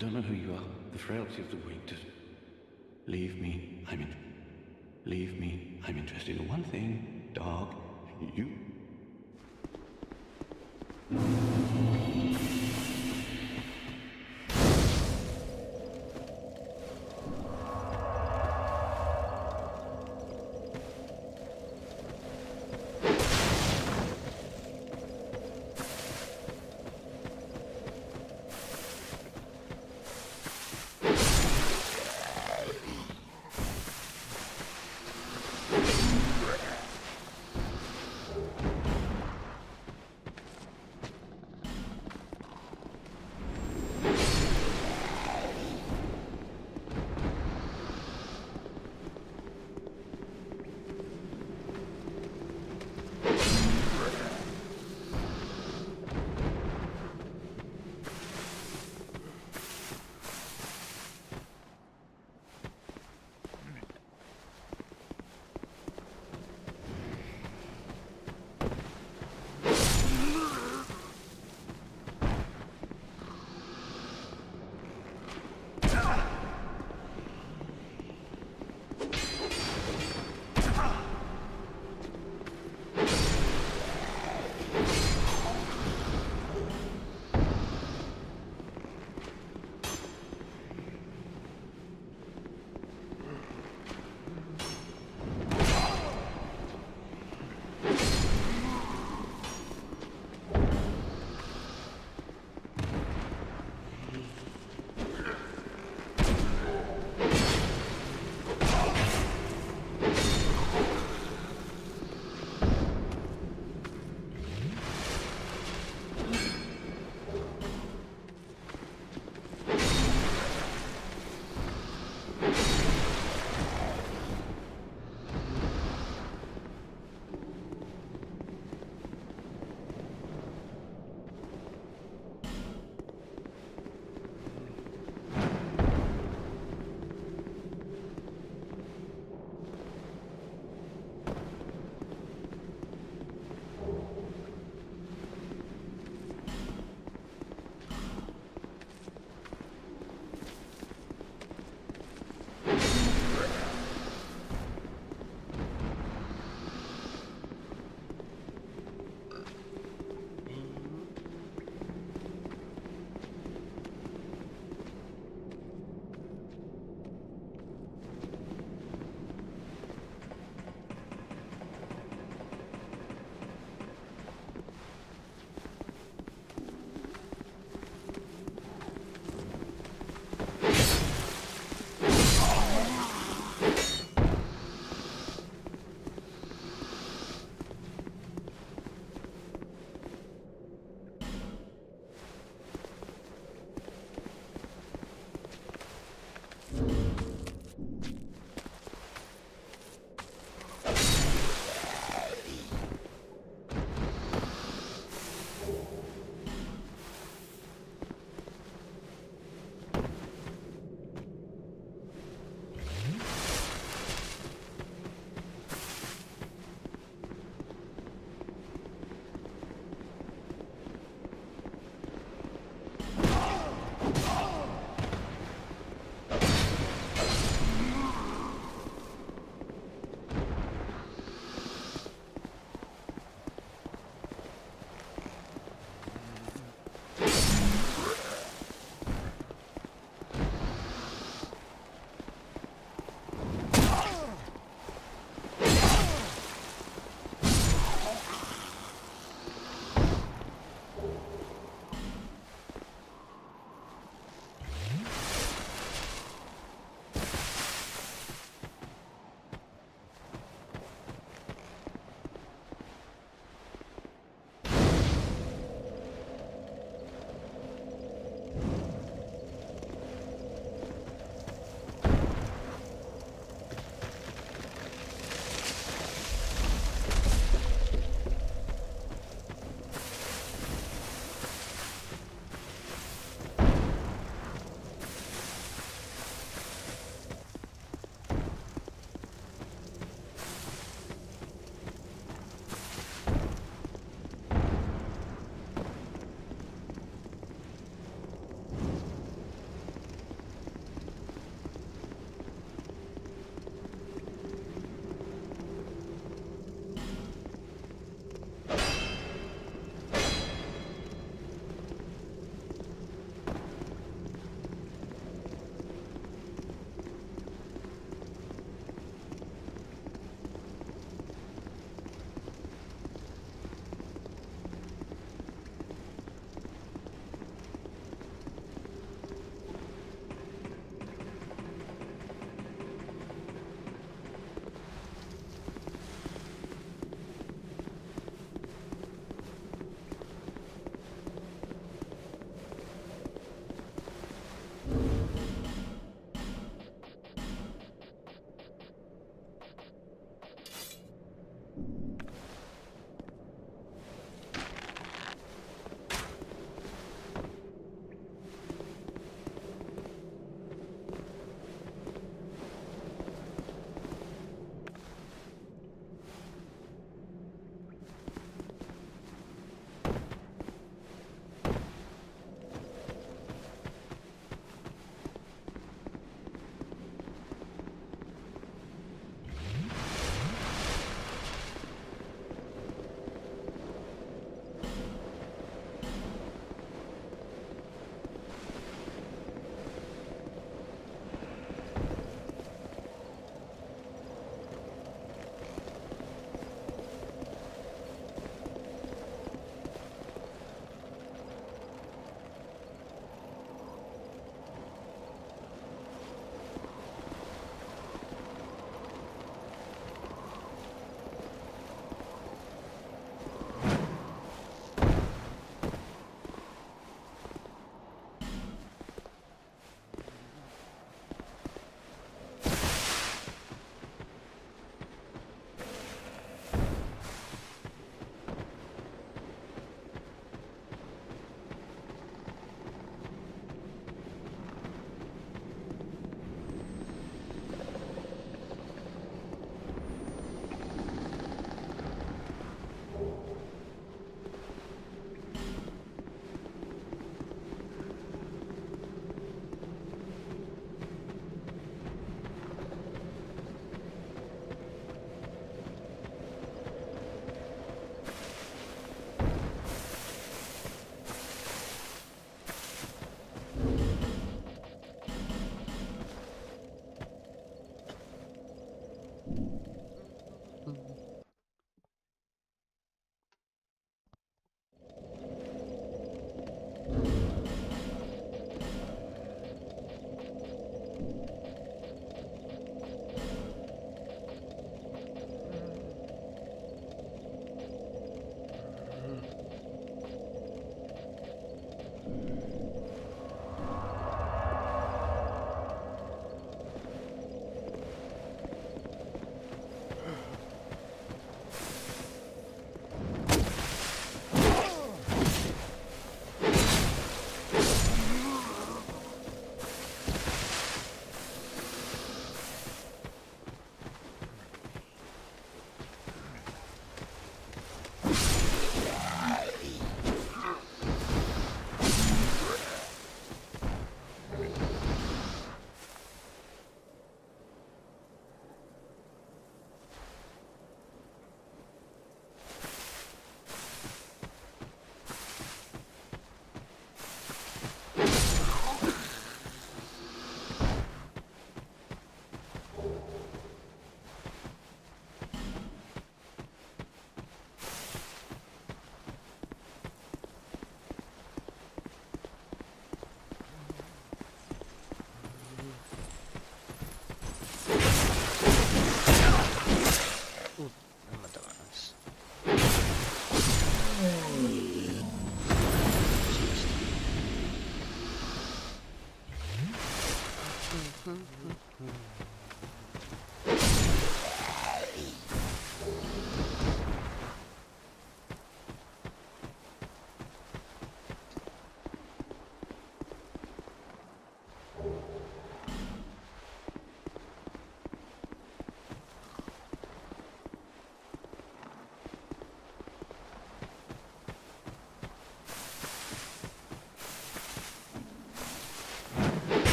don't know who you are. The frailty of the weak. Just leave me. Leave me. I'm interested in one thing. Dog. You.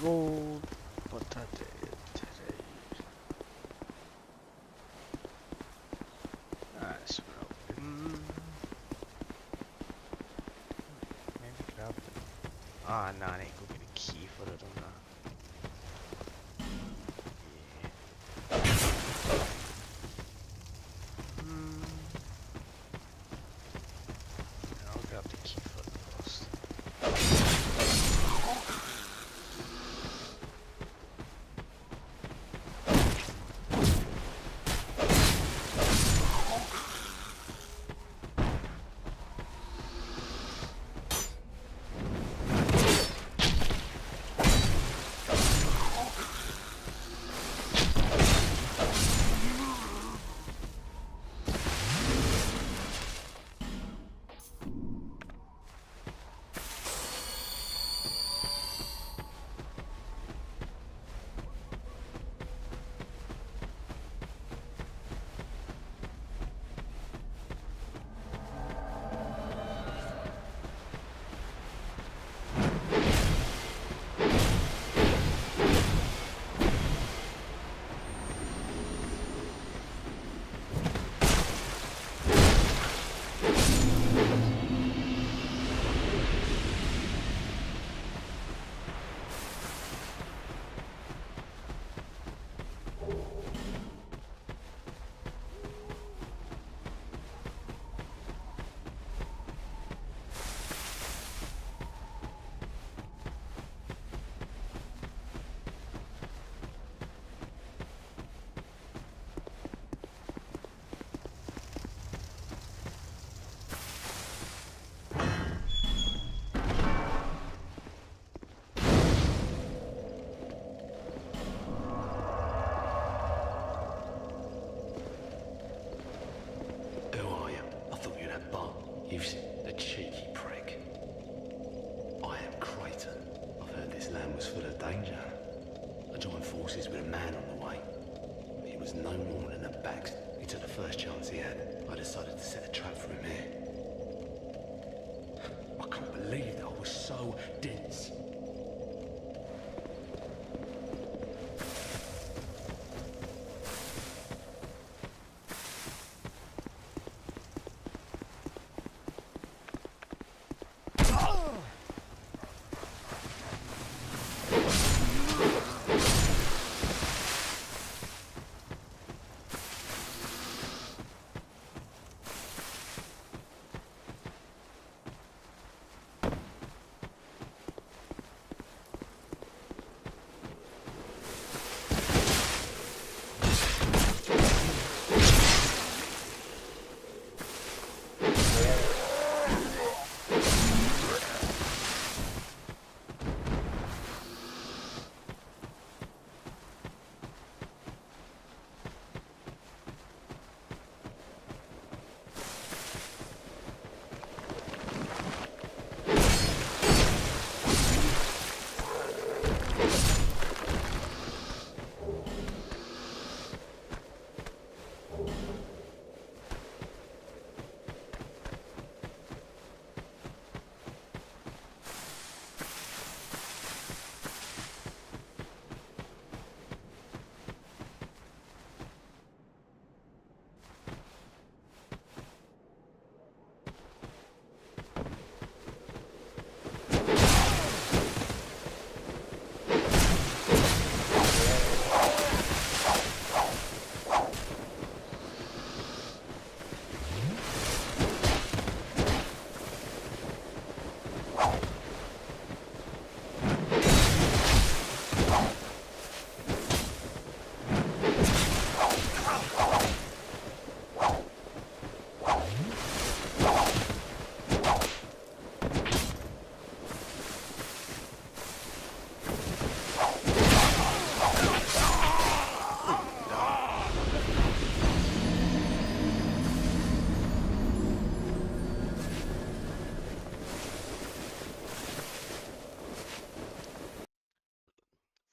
rolled, but I did today. That's broken. Maybe grab the. Ah, nah, I ain't go get a key for it on that. Hmm. I'll grab the key for it first. Who are you? I thought you had Bart. You the cheeky prick. I am Creighton. I've heard this land was full of danger. I joined forces with a man on the way. But he was no more than a bag. He took the first chance he had. I decided to set a trap for him here. I can't believe that I was so dense.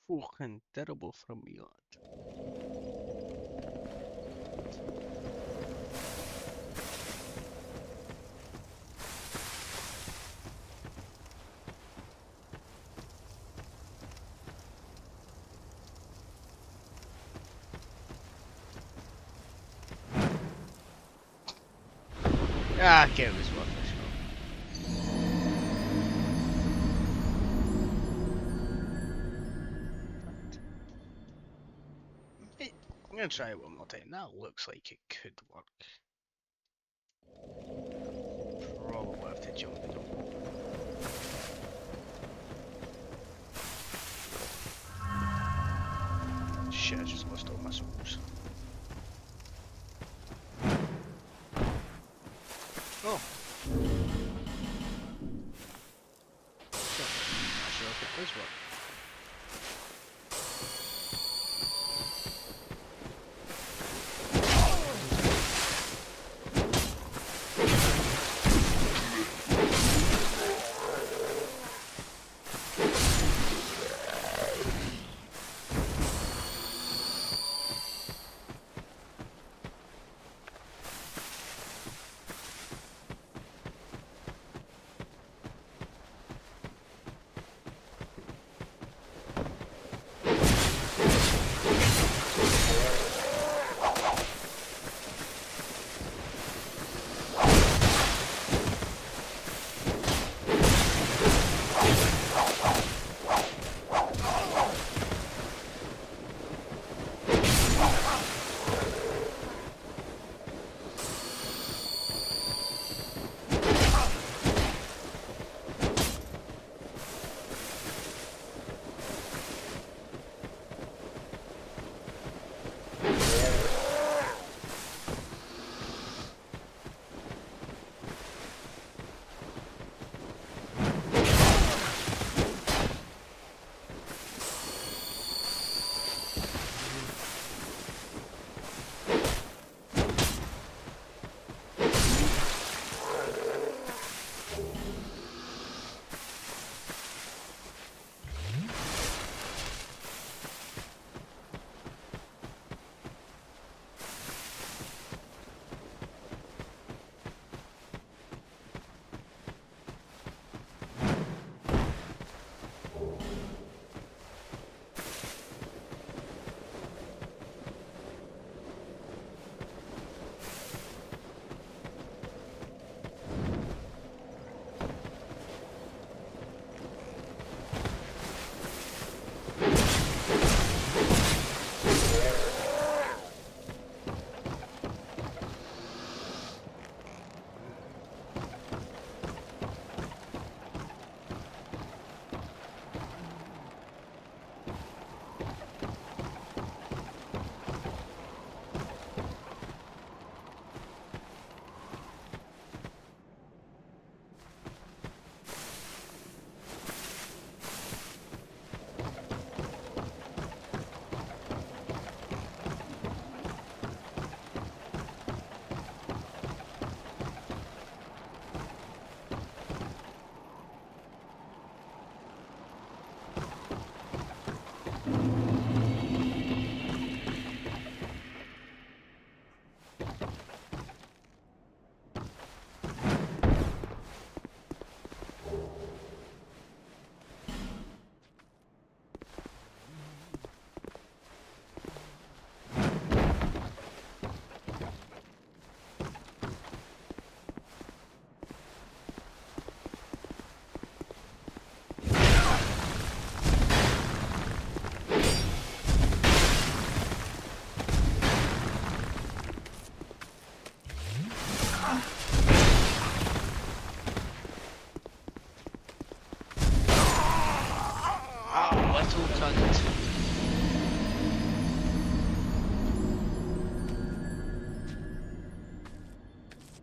Fucking terrible from me, lad. Ah, okay, it was worth a shot. I'm gonna try it one more time. That looks like it could work. Probably have to jump it up. Shit, I just lost all my souls. Oh. Shit. Not sure if it does work.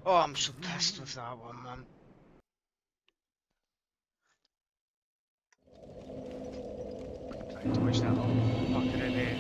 Oh, I'm so pissed with that one, man. Trying to wish that little fucker in there.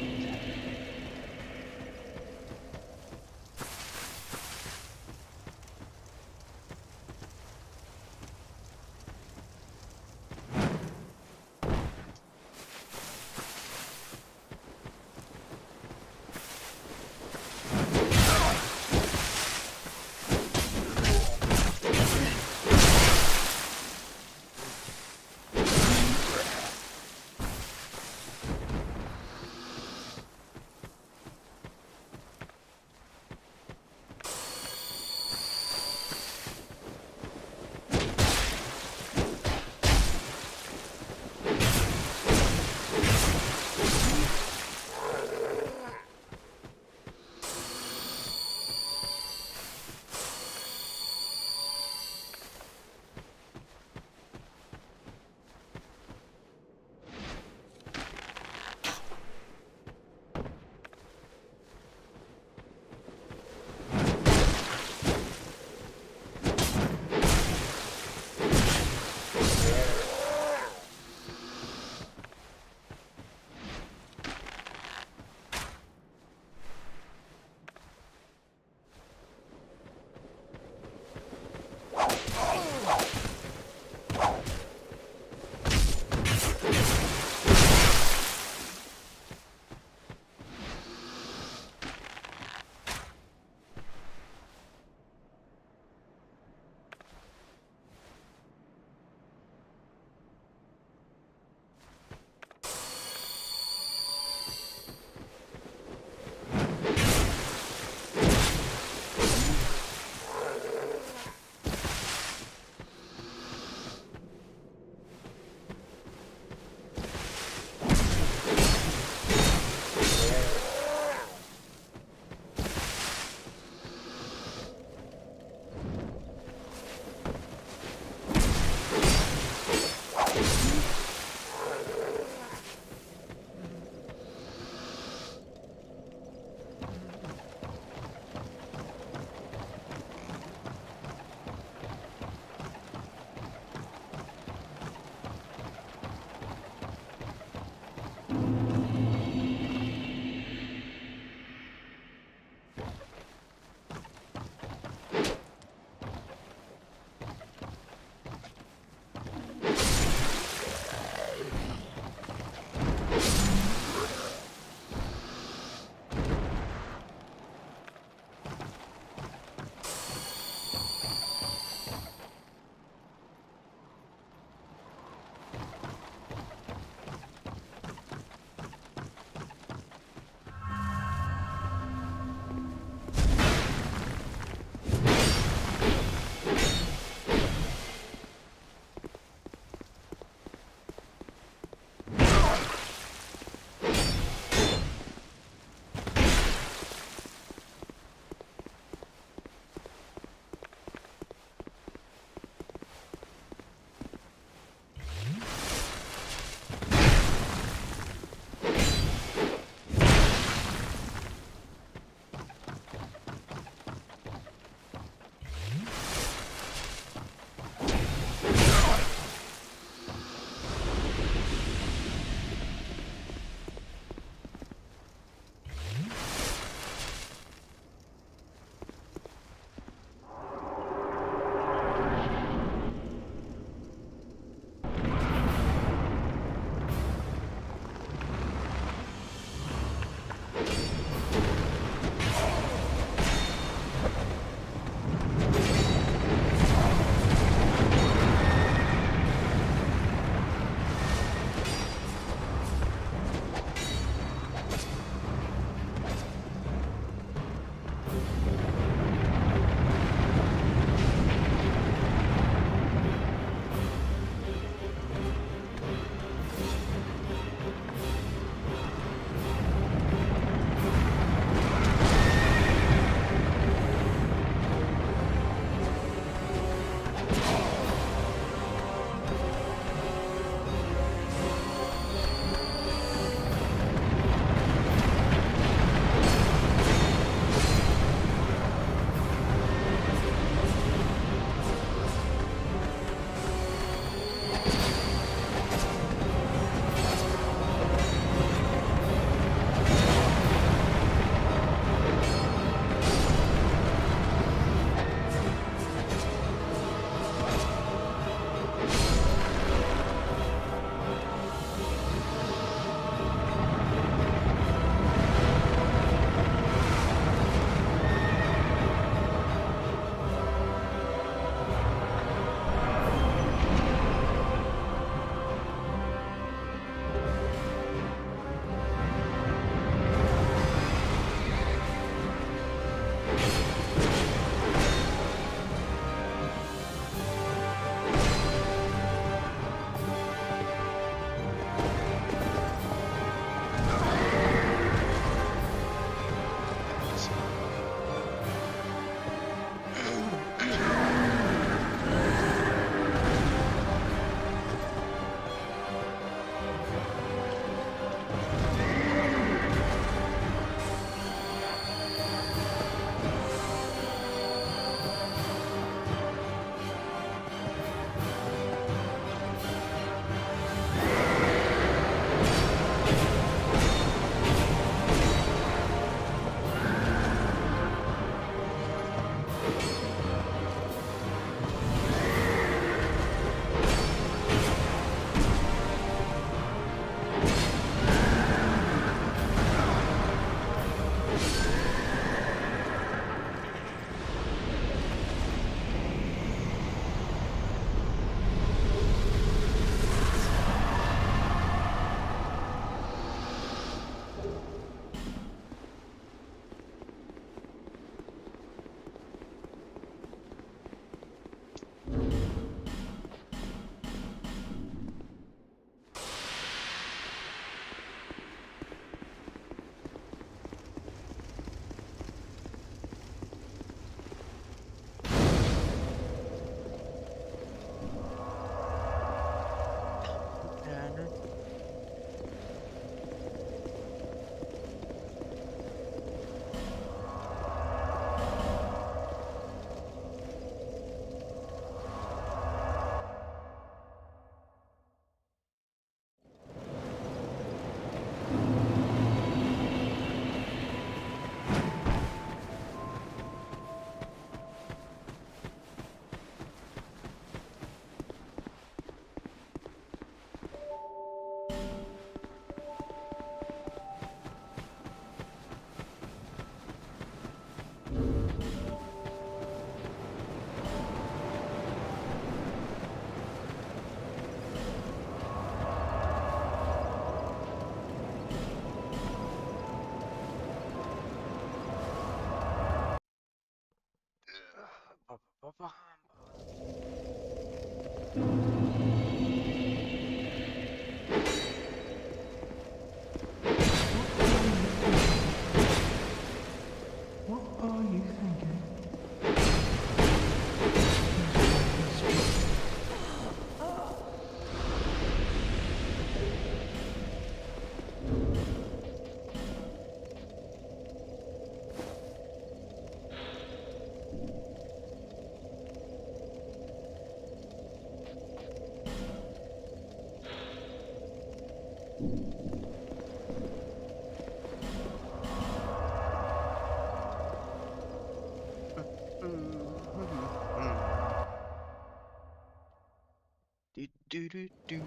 Do do do do.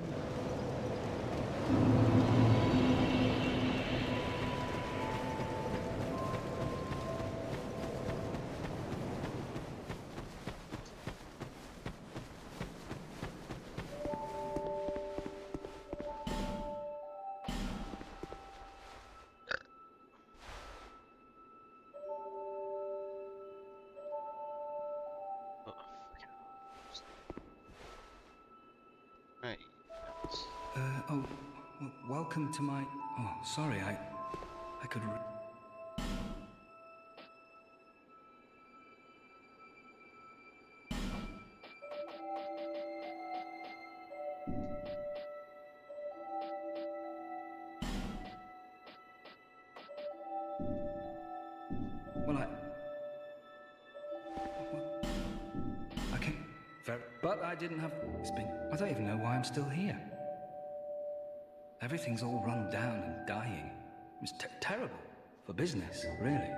Oh, fucking right. Welcome to my... Oh, sorry, I could... Well, okay, fair. But I didn't have... It's been... I don't even know why I'm still here. Everything's all run down and dying. It's terrible for business, really.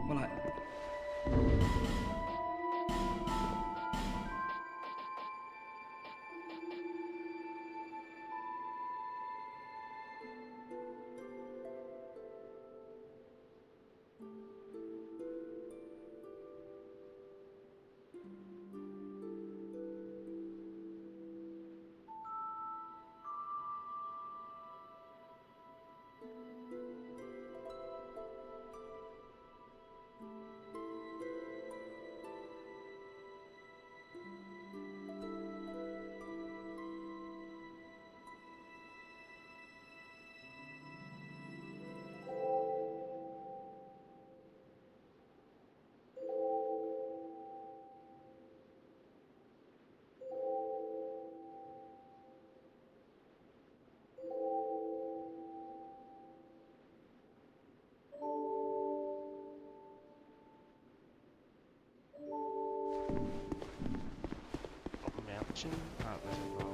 Well, Mansion? Oh, there's a lower.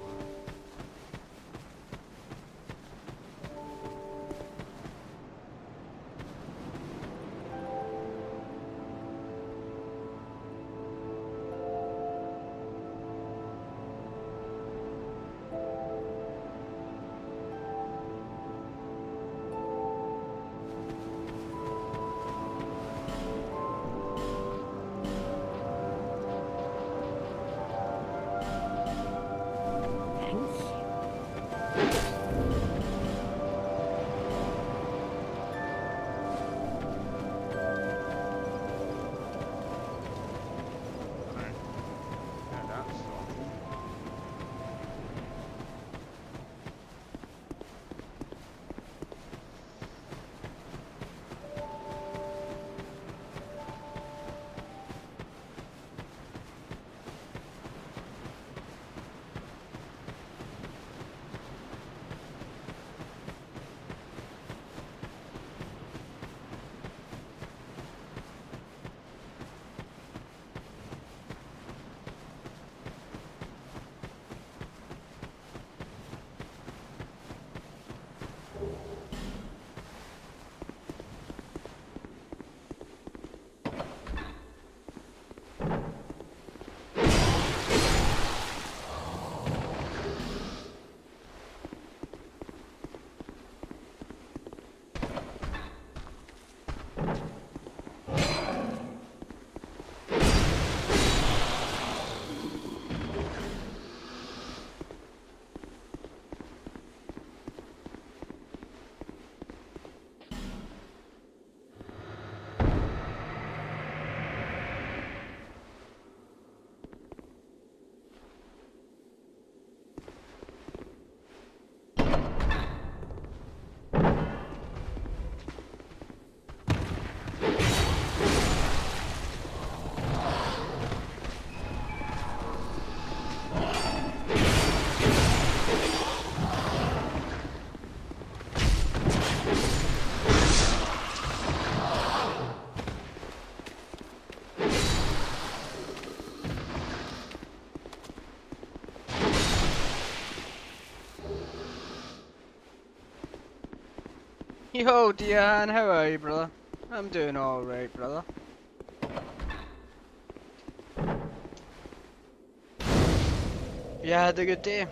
Yo, Dion, how are you, brother? I'm doing alright, brother. You had a good day?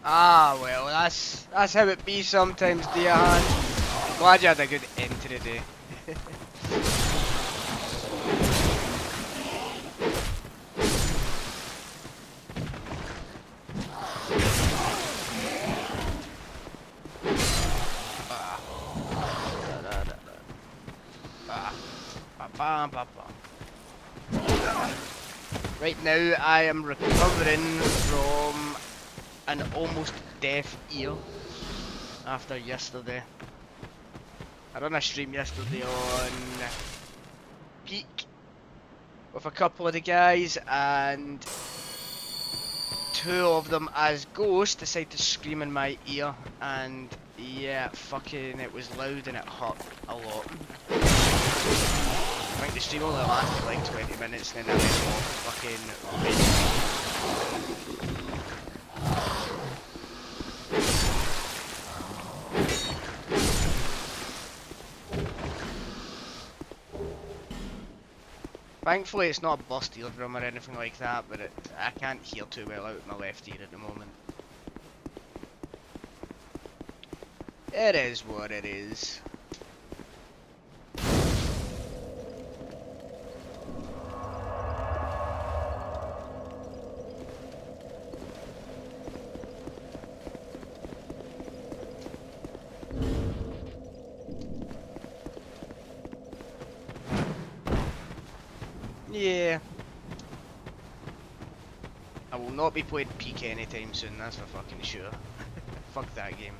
Ah, well, that's how it be sometimes, Dion. Glad you had a good end to the day. Right now, I am recovering from an almost deaf ear after yesterday. I done a stream yesterday on Peak with a couple of the guys, and two of them as ghosts decided to scream in my ear, and yeah, fucking it was loud and it hurt a lot. I think the stream only lasted like 20 minutes and then I went off fucking Thankfully it's not a bust eardrum or anything like that, but I can't hear too well out my left ear at the moment. It is what it is. Yeah. I will not be playing Peak anytime soon, that's for fucking sure. Fuck that game.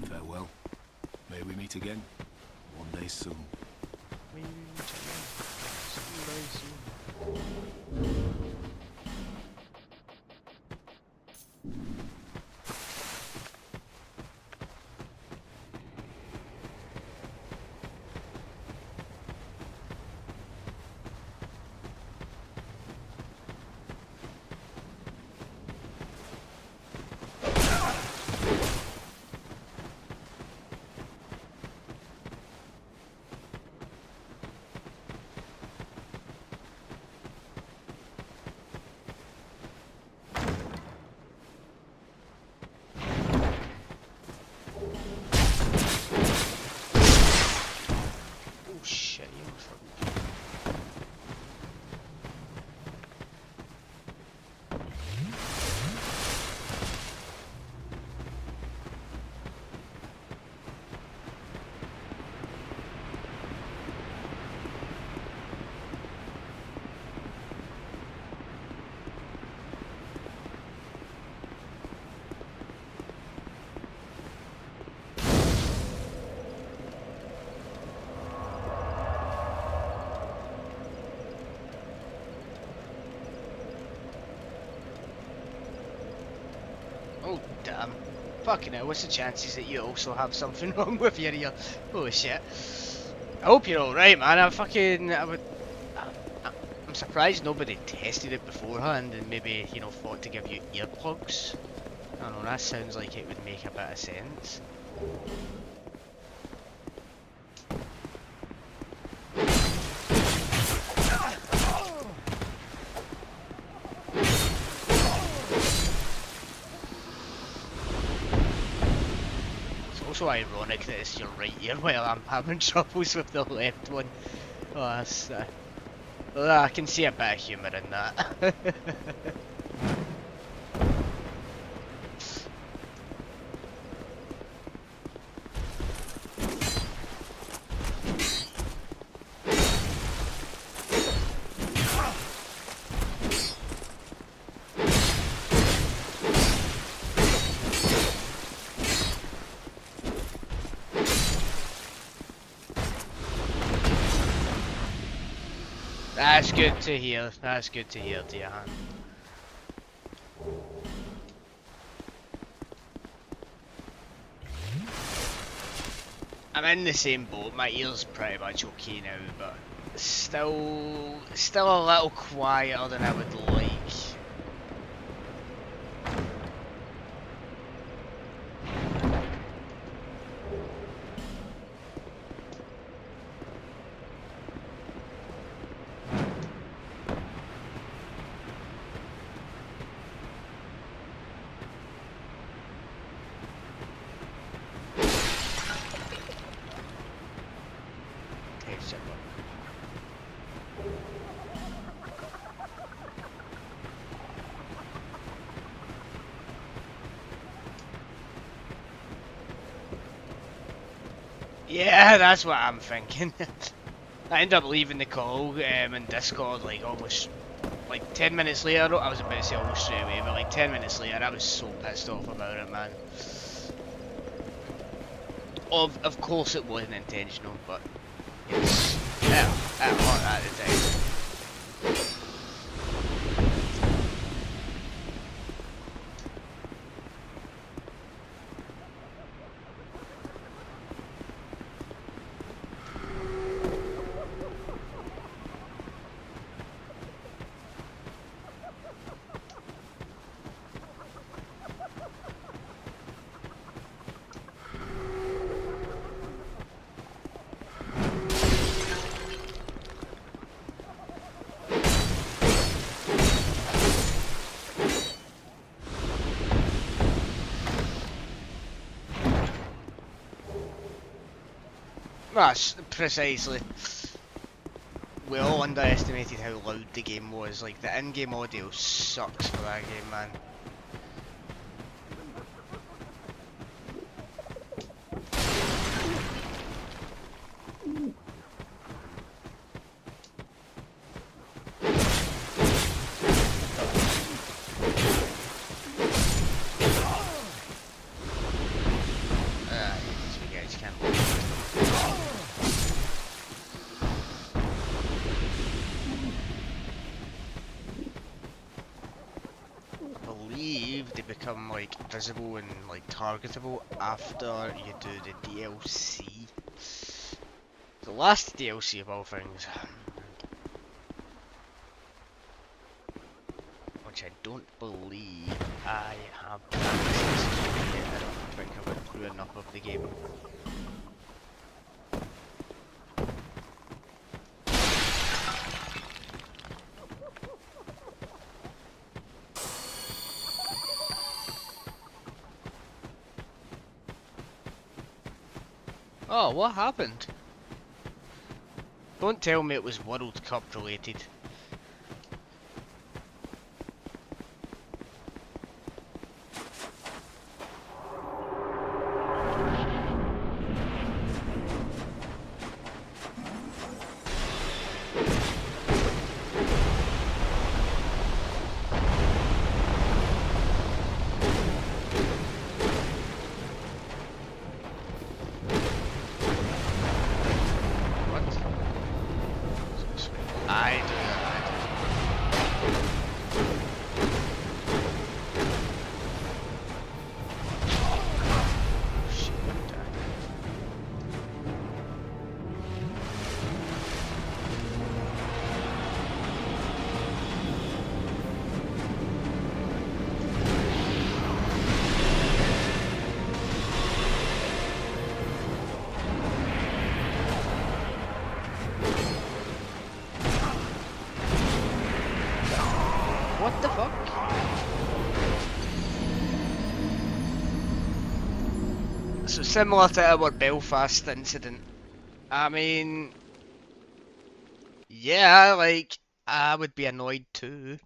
Farewell. May we meet again one day soon. Fucking hell, what's the chances that you also have something wrong with your ear? Holy shit. I hope you're alright, man. I'm surprised nobody tested it beforehand and maybe, you know, thought to give you earplugs. I don't know, that sounds like it would make a bit of sense. It's also ironic that it's your right ear while I'm having troubles with the left one. Oh, that's... I can see a bit of humour in that. That's good to hear. That's good to hear, Diane. I'm in the same boat. My ear's pretty much okay now, but still a little quieter than I would like. Yeah, that's what I'm thinking. I ended up leaving the call in Discord like almost like 10 minutes later. I was about to say almost straight away, but like 10 minutes later I was so pissed off about it, man. Of course it wasn't intentional, but it's hot at the time. That's precisely. We all underestimated how loud the game was. Like, the in-game audio sucks for that game, man. Become like visible and like targetable after you do the DLC. The last DLC of all things. Which I don't believe I have access to yet. I don't think I've got through enough of the game. Oh, what happened? Don't tell me it was World Cup related. I do. the fuck? So similar to our Belfast incident. I mean, yeah, like, I would be annoyed too.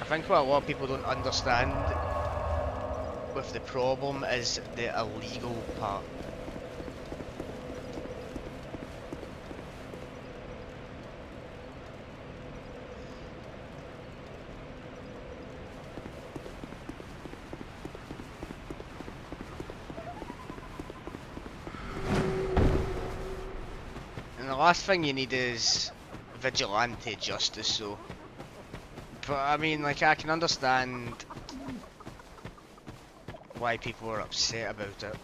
I think what a lot of people don't understand with the problem is the illegal part. And the last thing you need is vigilante justice, so. But I mean, like, I can understand why people are upset about it.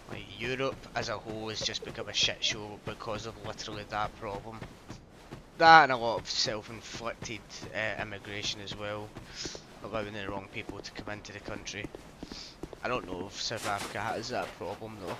Like, Europe as a whole has just become a shit show because of literally that problem. That and a lot of self-inflicted immigration as well, allowing the wrong people to come into the country. I don't know if South Africa has that problem though.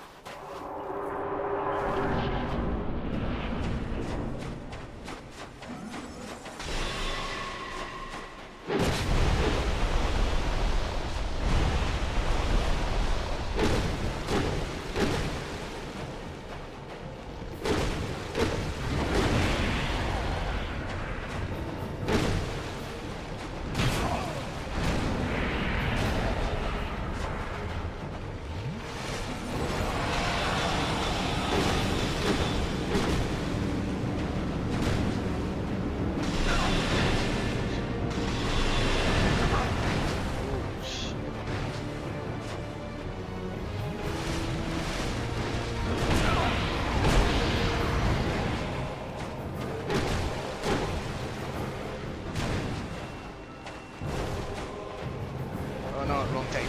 Oh no, wrong timing.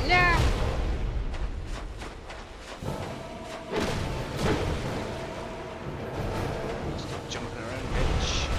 Yeah. Stop jumping around, bitch.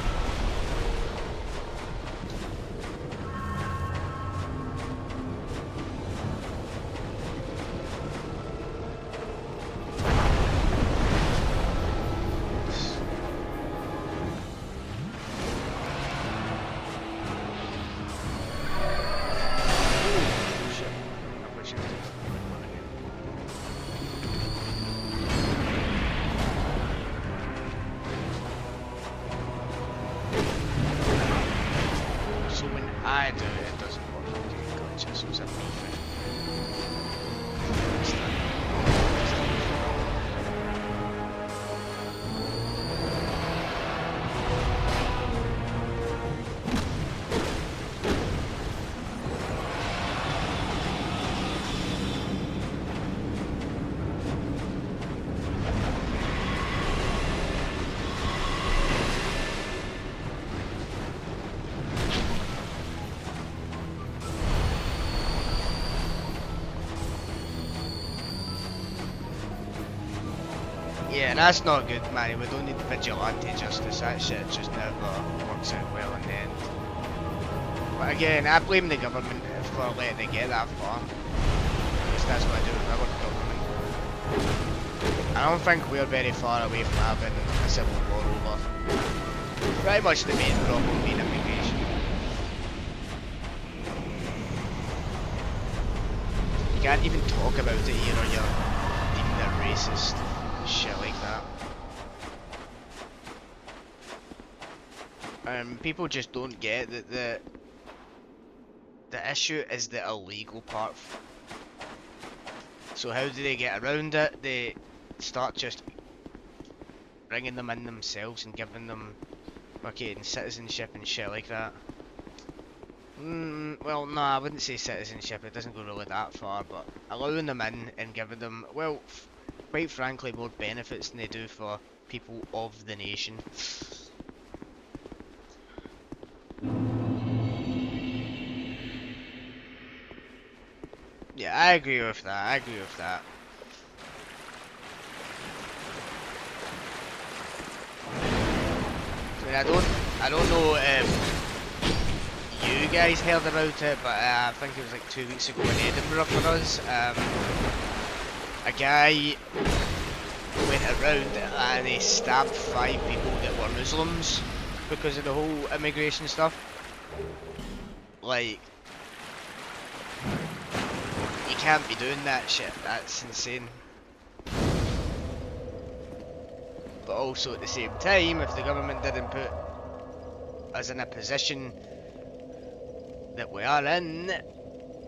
So when I do it, it doesn't work. Okay, gotcha. So it's a me thing. Yeah, that's not good, man. We don't need vigilante justice. That shit just never works out well in the end. But again, I blame the government for letting it get that far. At least that's what I do with our government. I don't think we're very far away from having a civil war over. Pretty much the main problem being immigration. You can't even talk about it here or you're deemed a racist. Shit like that. People just don't get that the issue is the illegal part. So how do they get around it? They start just bringing them in themselves and giving them fucking citizenship and shit like that. Well, no, I wouldn't say citizenship. It doesn't go really that far, but allowing them in and giving them, well, quite frankly, more benefits than they do for people of the nation. Yeah, I agree with that. I agree with that. I mean, I don't know if you guys heard about it, but I think it was like 2 weeks ago in Edinburgh for us. a guy went around and he stabbed 5 people that were Muslims because of the whole immigration stuff. Like, you can't be doing that shit, that's insane. But also at the same time, if the government didn't put us in a position that we are in,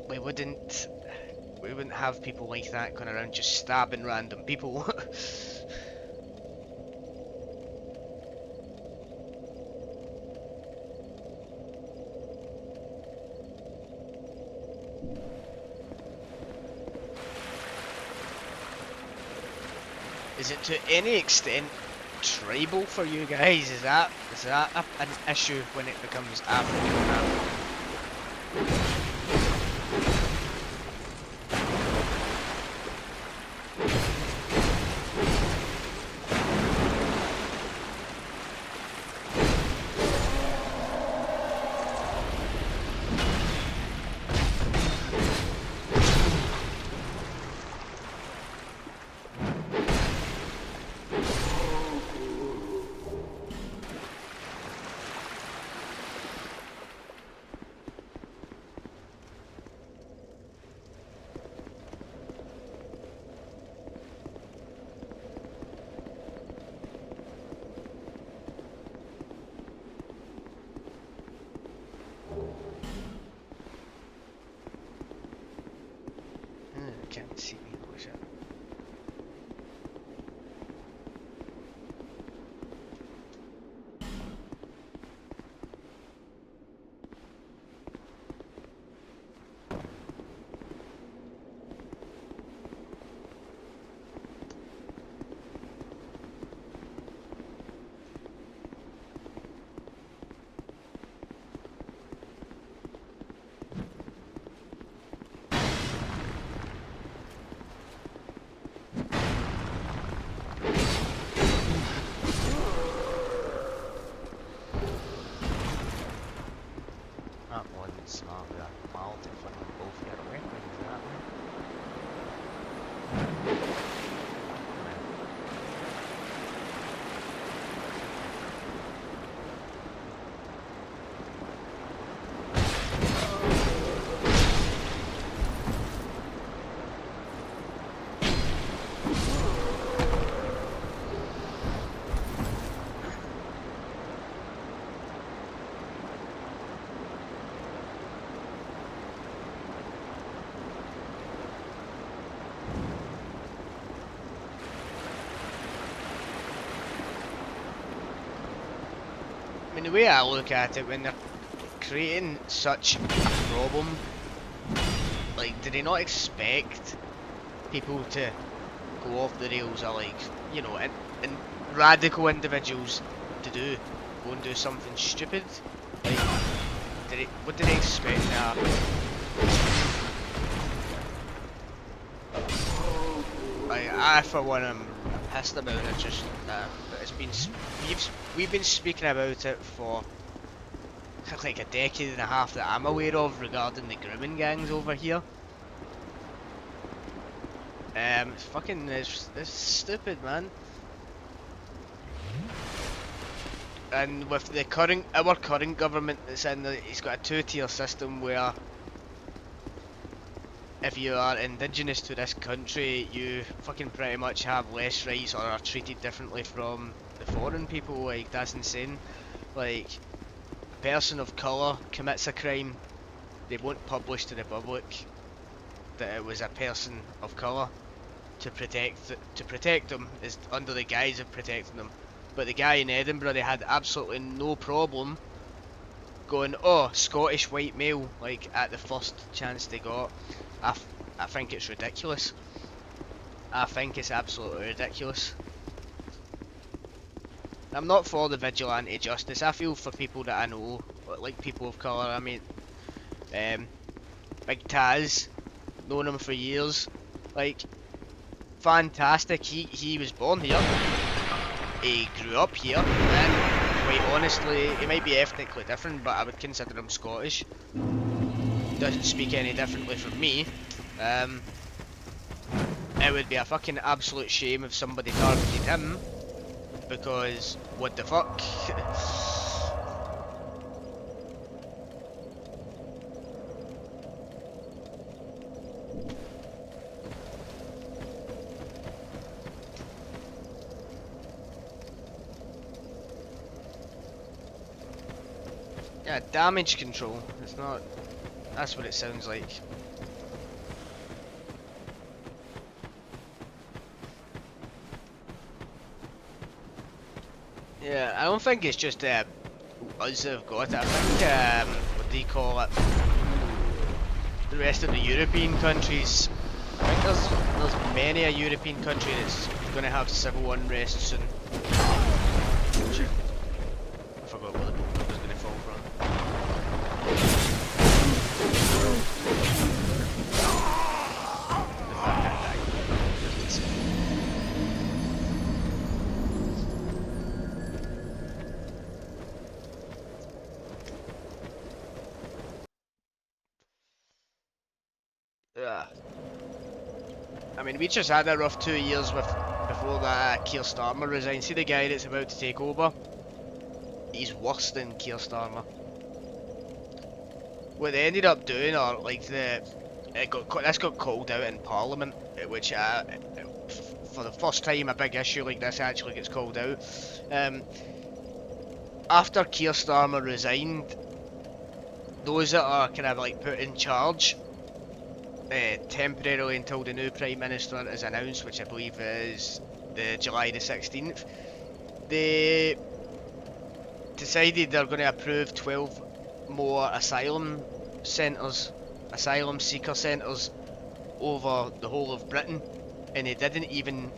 we wouldn't have people like that going around just stabbing random people. Is it to any extent tribal for you guys? Is that an issue when it becomes African? Can't see me, what's that? Smart with a multi for them both get weapons that I mean, the way I look at it, when they're creating such a problem, like, do they not expect people to go off the rails, or like, you know, and radical individuals to go and do something stupid? Like, what do they expect to happen? Like, I for one am pissed about it. Just it's been we've been speaking about it for like a decade and a half that I'm aware of regarding the grooming gangs over here. It's fucking it's stupid, man. And with the our current government that's in, it's got a 2-tier system where if you are indigenous to this country, you fucking pretty much have less rights or are treated differently from the foreign people. Like, that's insane. Like, a person of colour commits a crime, they won't publish to the public that it was a person of colour to protect them, is under the guise of protecting them. But the guy in Edinburgh, they had absolutely no problem going, oh, Scottish white male, like, at the first chance they got. I think it's ridiculous. I think it's absolutely ridiculous. I'm not for the vigilante justice. I feel for people that I know, like people of colour. I mean, Big Taz, known him for years. Like, fantastic. He was born here. He grew up here, and quite honestly, he might be ethnically different, but I would consider him Scottish. Doesn't speak any differently from me. it would be a fucking absolute shame if somebody targeted him, because what the fuck? Yeah, damage control. It's not. That's what it sounds like. Yeah, I don't think it's just us that have got it. I think, what do you call it? The rest of the European countries. I think there's many a European country that's going to have civil unrest soon. Shit. I forgot where the boat was going to fall from. The fact that I died was insane. Yeah. I mean, we just had a rough 2 years before that Keir Starmer resigned. See the guy that's about to take over? He's worse than Keir Starmer. What they ended up doing, or like this got called out in Parliament, which for the first time a big issue like this actually gets called out. After Keir Starmer resigned, those that are kind of like put in charge temporarily until the new Prime Minister is announced, which I believe is July the 16th, they decided they're going to approve 12 more asylum seeker centres over the whole of Britain, and they didn't even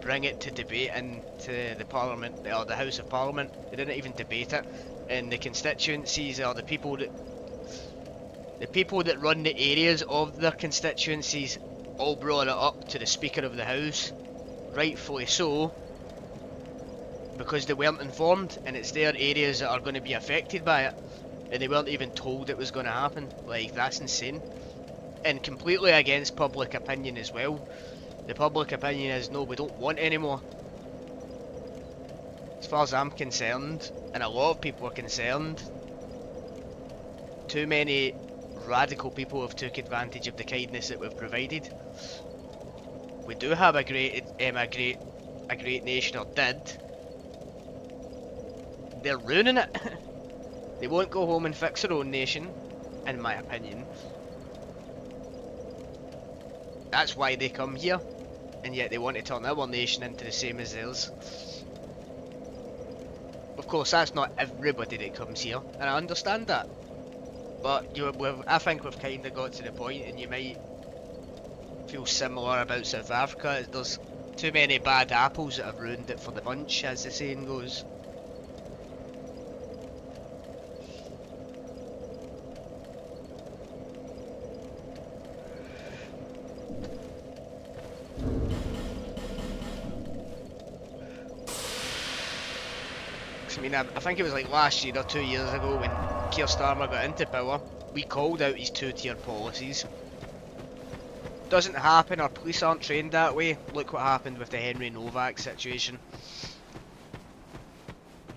bring it to debate into the Parliament, or the House of Parliament. They didn't even debate it, and the constituencies, or the people that run the areas of their constituencies, all brought it up to the Speaker of the House, rightfully so, because they weren't informed, and it's their areas that are going to be affected by it, and they weren't even told it was going to happen. Like, that's insane, and completely against public opinion as well. The public opinion is, no, we don't want any more. As far as I'm concerned, and a lot of people are concerned, too many radical people have took advantage of the kindness that we've provided. We do have a great nation, or did. They're ruining it. They won't go home and fix their own nation, in my opinion. That's why they come here, and yet they want to turn our nation into the same as theirs. Of course, that's not everybody that comes here, and I understand that. But I think we've kind of got to the point, and you might feel similar about South Africa. There's too many bad apples that have ruined it for the bunch, as the saying goes. I mean, I think it was like last year or 2 years ago when Keir Starmer got into power, we called out his two-tier policies. Doesn't happen, our police aren't trained that way. Look what happened with the Henry Novak situation.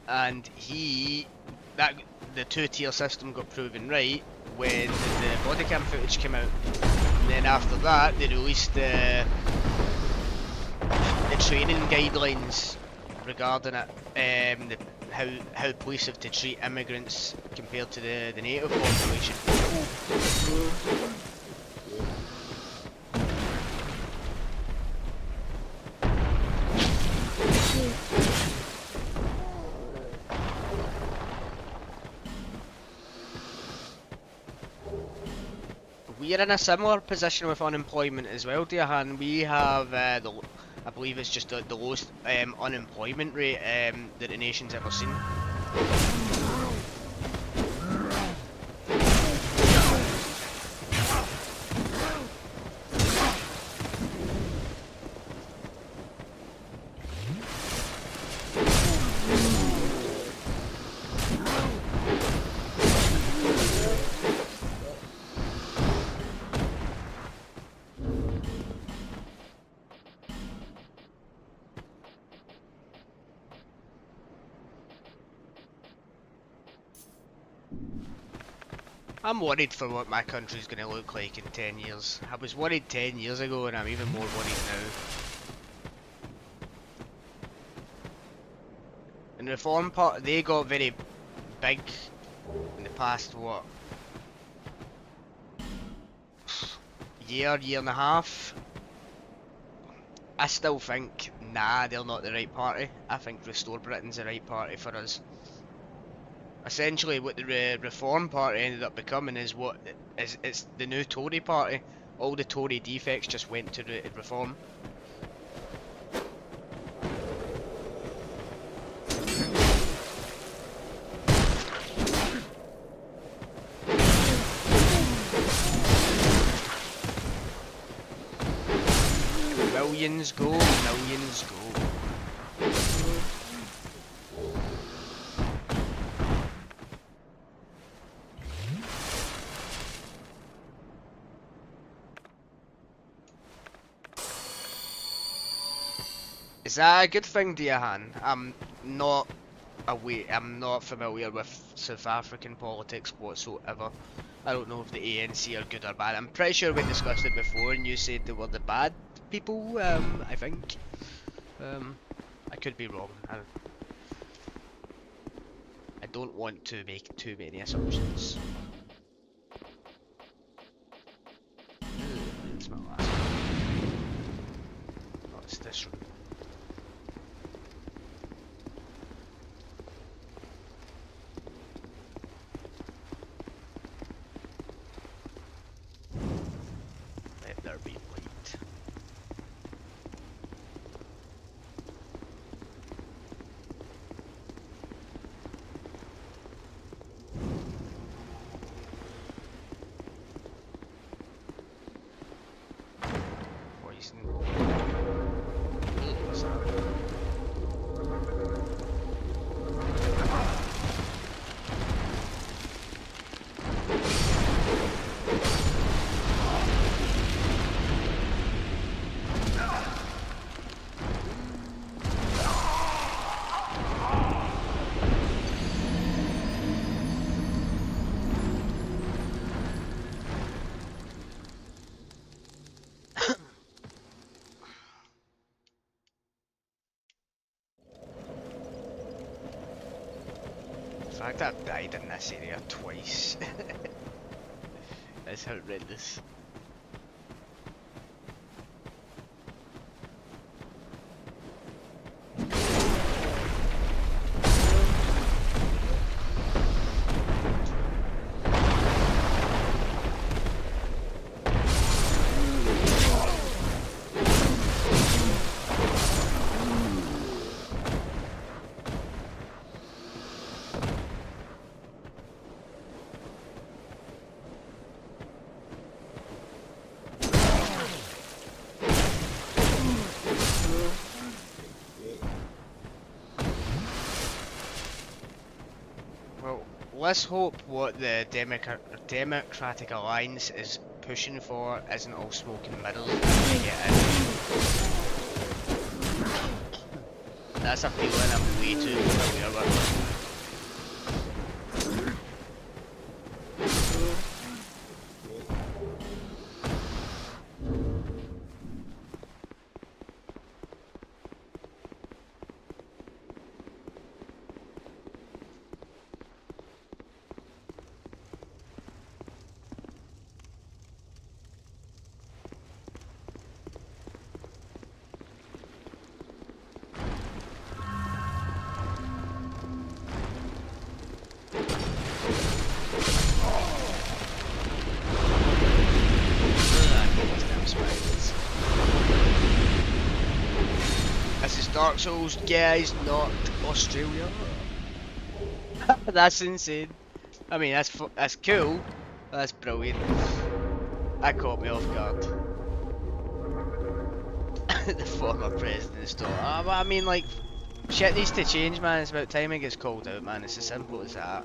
And the two-tier system got proven right when the body cam footage came out. And then after that, they released the training guidelines regarding it, how police have to treat immigrants compared to the native population. We're in a similar position with unemployment as well, Diahan. We have I believe it's just the lowest unemployment rate that the nation's ever seen. I'm worried for what my country's going to look like in 10 years. I was worried 10 years ago and I'm even more worried now. And the Reform Party, they got very big in the past, what? Year and a half. I still think, nah, they're not the right party. I think Restore Britain's the right party for us. Essentially, what the Reform Party ended up becoming is it's the new Tory party. All the Tory defects just went to Reform. Millions go, millions go. Is that a good thing, Diahan? I'm not familiar with South African politics whatsoever. I don't know if the ANC are good or bad. I'm pretty sure we discussed it before and you said they were the bad people, I think. I could be wrong. I don't want to make too many assumptions. That's my last one. Oh, it's this room. Let there be light. Poison. What's that? The fact that I've died in this area twice is horrendous. Well, let's hope what the Democratic Alliance is pushing for isn't all smoke and mirrors when we get in. That's a feeling I'm way too familiar with. This is Dark Souls, guys, not Australia. That's insane. I mean, that's cool. That's brilliant. That caught me off guard. The former president's daughter. But I mean, like, shit needs to change, man. It's about time it gets called out, man. It's as simple as that.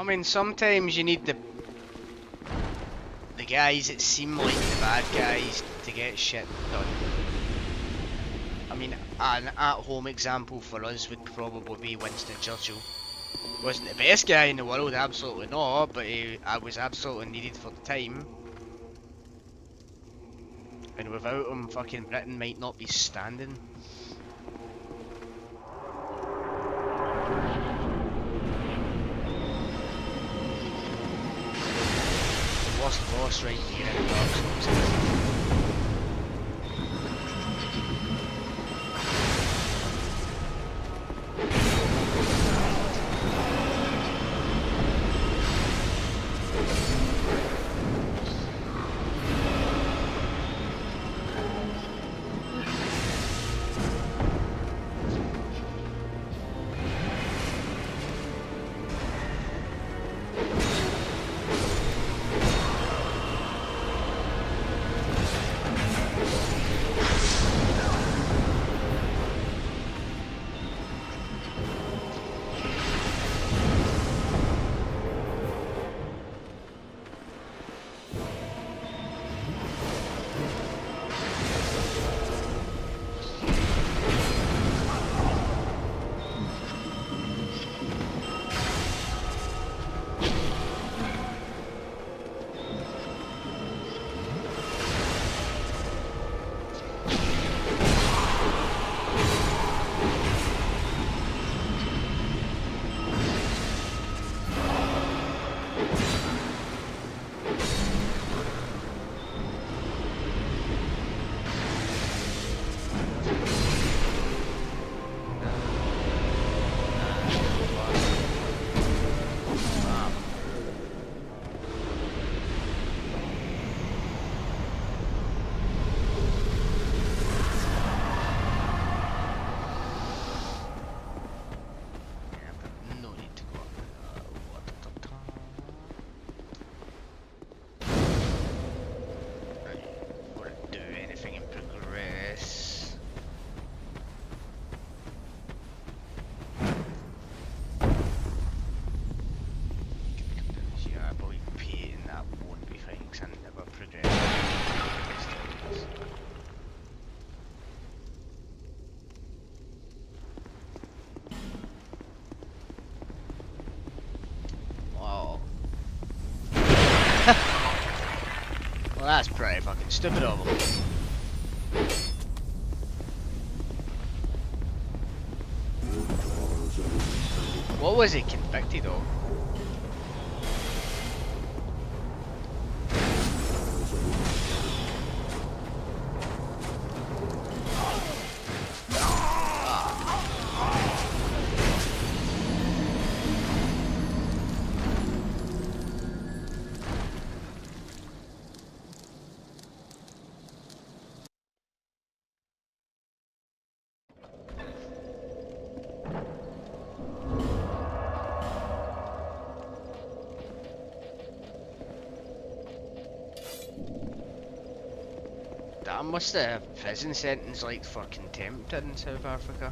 mean, sometimes you need the guys that seem like the bad guys to get shit done. I mean, an at-home example for us would probably be Winston Churchill. Wasn't the best guy in the world, absolutely not, but I was absolutely needed for the time. And without him, fucking Britain might not be standing. The worst boss right here in Dark Souls. Well, that's pretty fucking stupid of him. What was he convicted of? Damn, what's the prison sentence like for contempt in South Africa?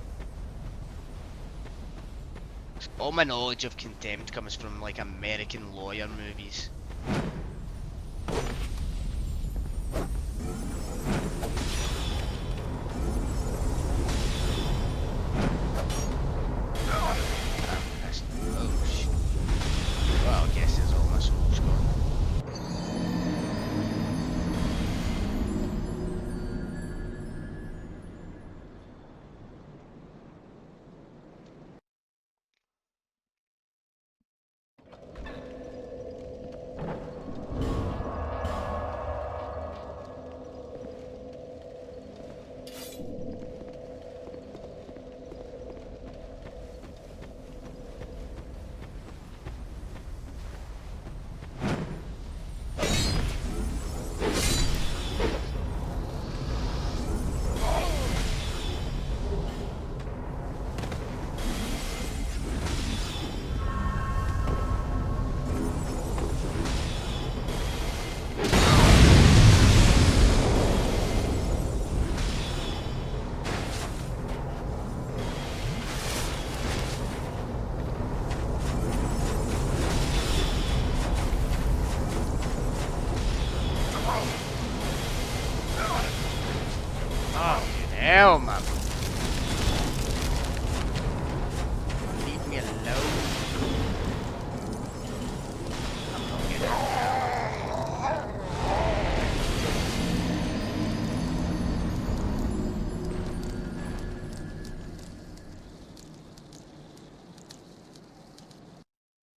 All my knowledge of contempt comes from like American lawyer movies. Oh shit. Well, I guess there's all my souls gone. hell, man? Leave me alone. I'm not getting it.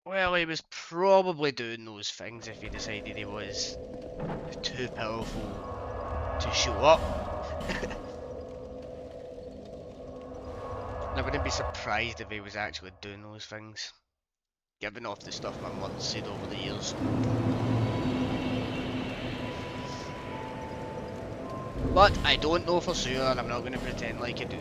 Well, he was probably doing those things if he decided he was too powerful to show up. I wouldn't be surprised if he was actually doing those things, giving off the stuff my mother said over the years. But I don't know for sure, and I'm not going to pretend like I do.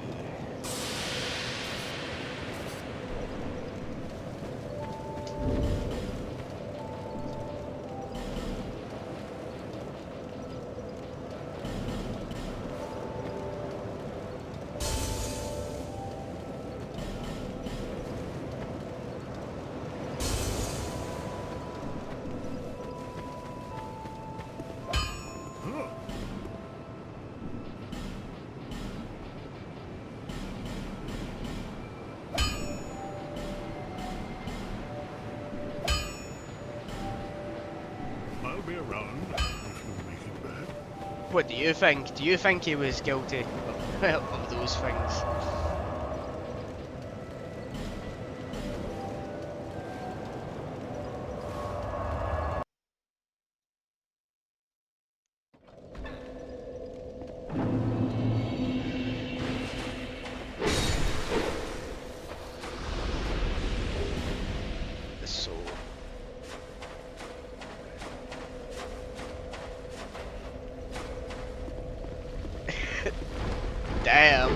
Be around if you make it bad. What do you think? Do you think he was guilty of those things? The soul. Damn.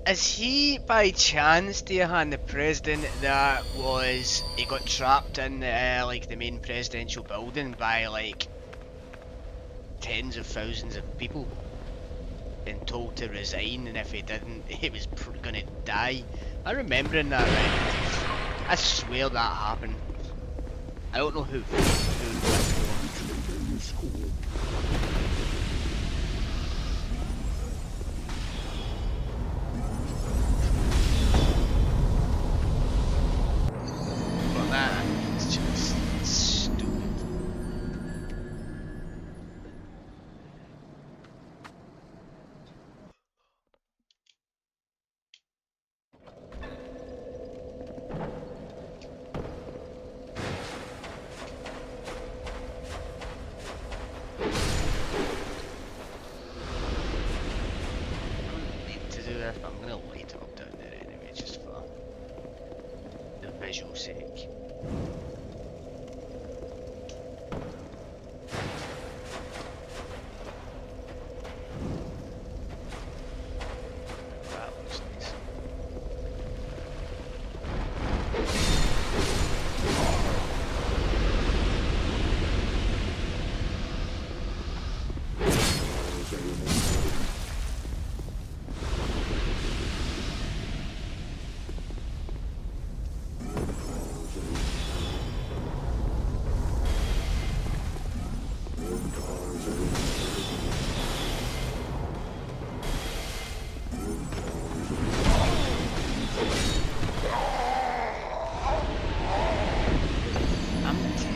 Is he by chance, Dehan, the president that was, he got trapped in like the main presidential building by like tens of thousands of people? Been told to resign, and if he didn't, he was gonna die. I'm remembering that right. I swear that happened. I don't know who. But that is just stupid. I'm gonna light it up down there anyway, just for the visual sake. That looks nice.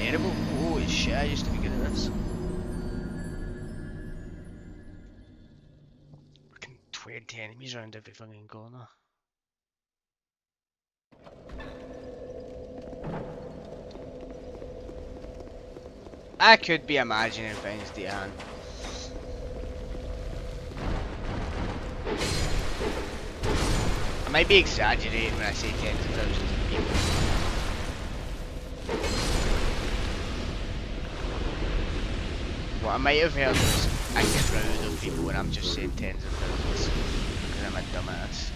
Terrible. Holy shit, I used to be good at this. Fucking 20 enemies around every fucking corner. I could be imagining things, Dehan. I might be exaggerating when I say tens of thousands of people. What I might have heard was a crowd of people when I'm just saying tens of thousands, because I'm a dumbass.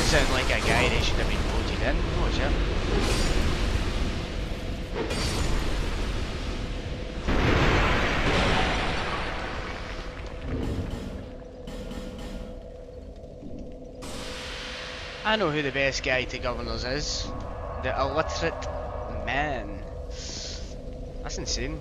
sound like a guy that should have been voted in, was it? I know who the best guy to governors is. The illiterate man. That's insane.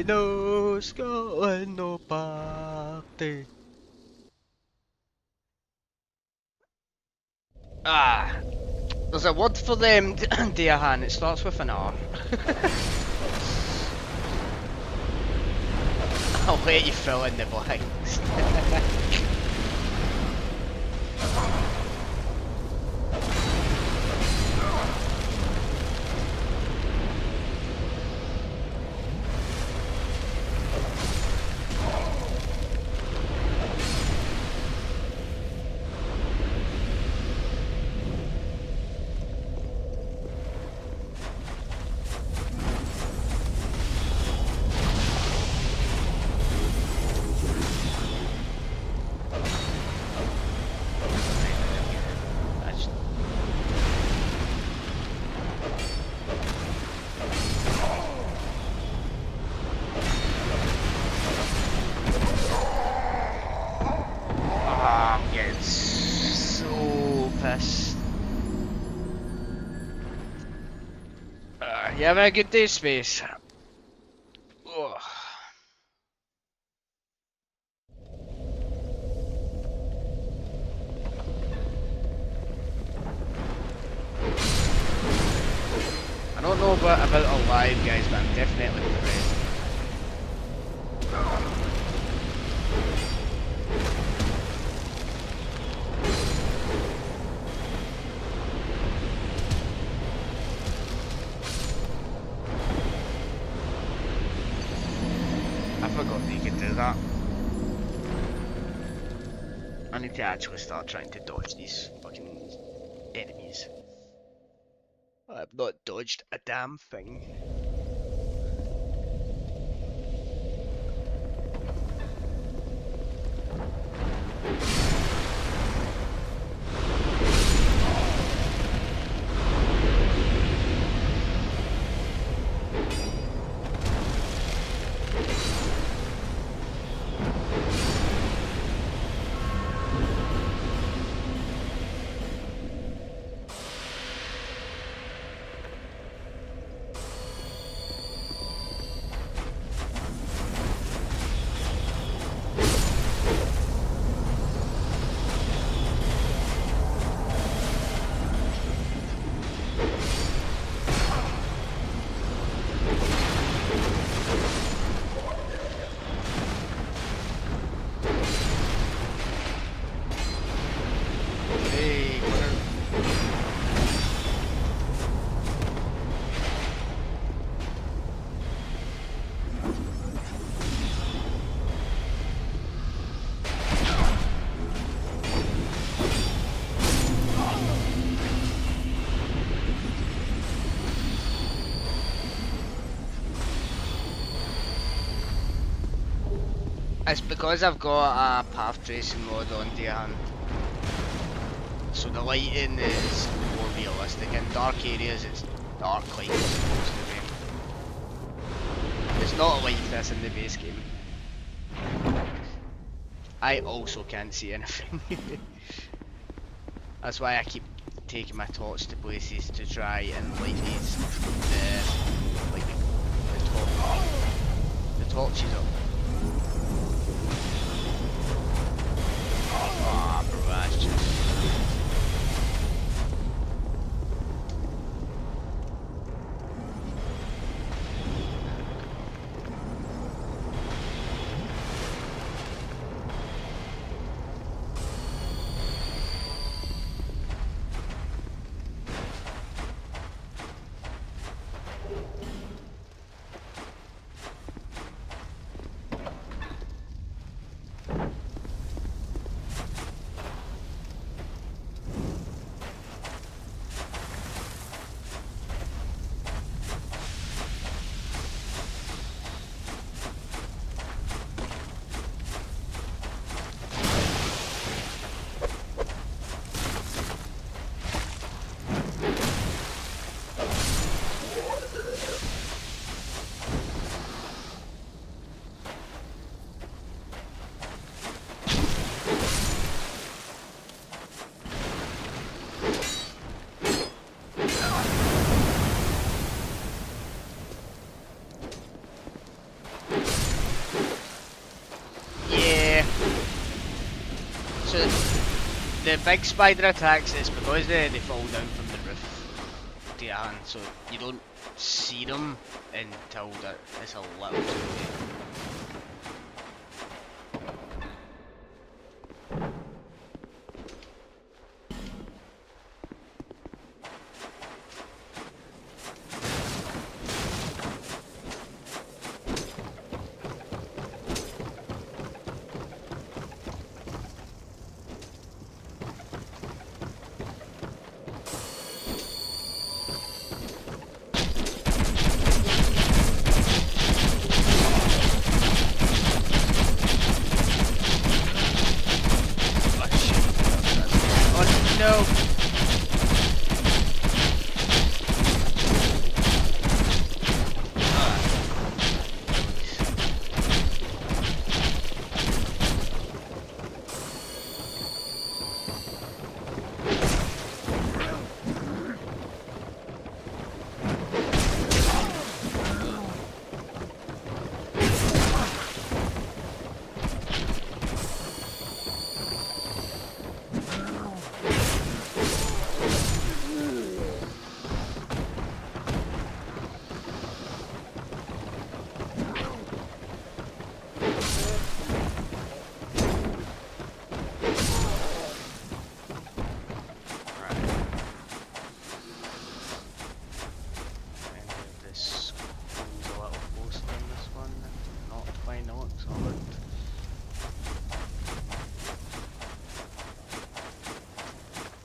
No Scotland, no party. Ah, there's a word for them, Diahan. It starts with an R. I'll let you fill in the blanks. You having a good day, Space? Ugh. I don't know about Alive, guys, but I'm definitely impressed. I need to actually start trying to dodge these fucking enemies. I've not dodged a damn thing. It's because I've got a path tracing mod on, Dian. So the lighting is more realistic. In dark areas it's dark like it's supposed to be. It's not like this in the base game. I also can't see anything. That's why I keep taking my torch to places to try and light these like the torches up. Ah, bro, that's just... So the big spider attacks is because they fall down from the roof to your hand, so you don't see them until it's a little too late. No.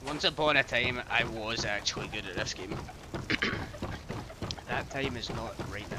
Once upon a time, I was actually good at this game. That time is not right now.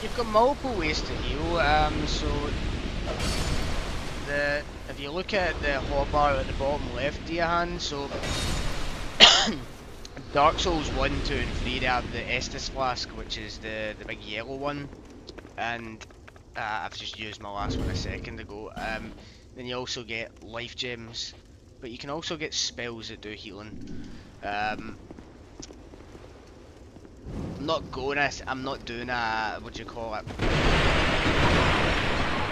You've got multiple ways to heal. So if you look at the hotbar at the bottom left of your hand, so Dark Souls 1, 2 and 3 they have the Estus Flask, which is the big yellow one, and I've just used my last one a second ago. Then you also get life gems, but you can also get spells that do healing. I'm not doing a, what do you call it?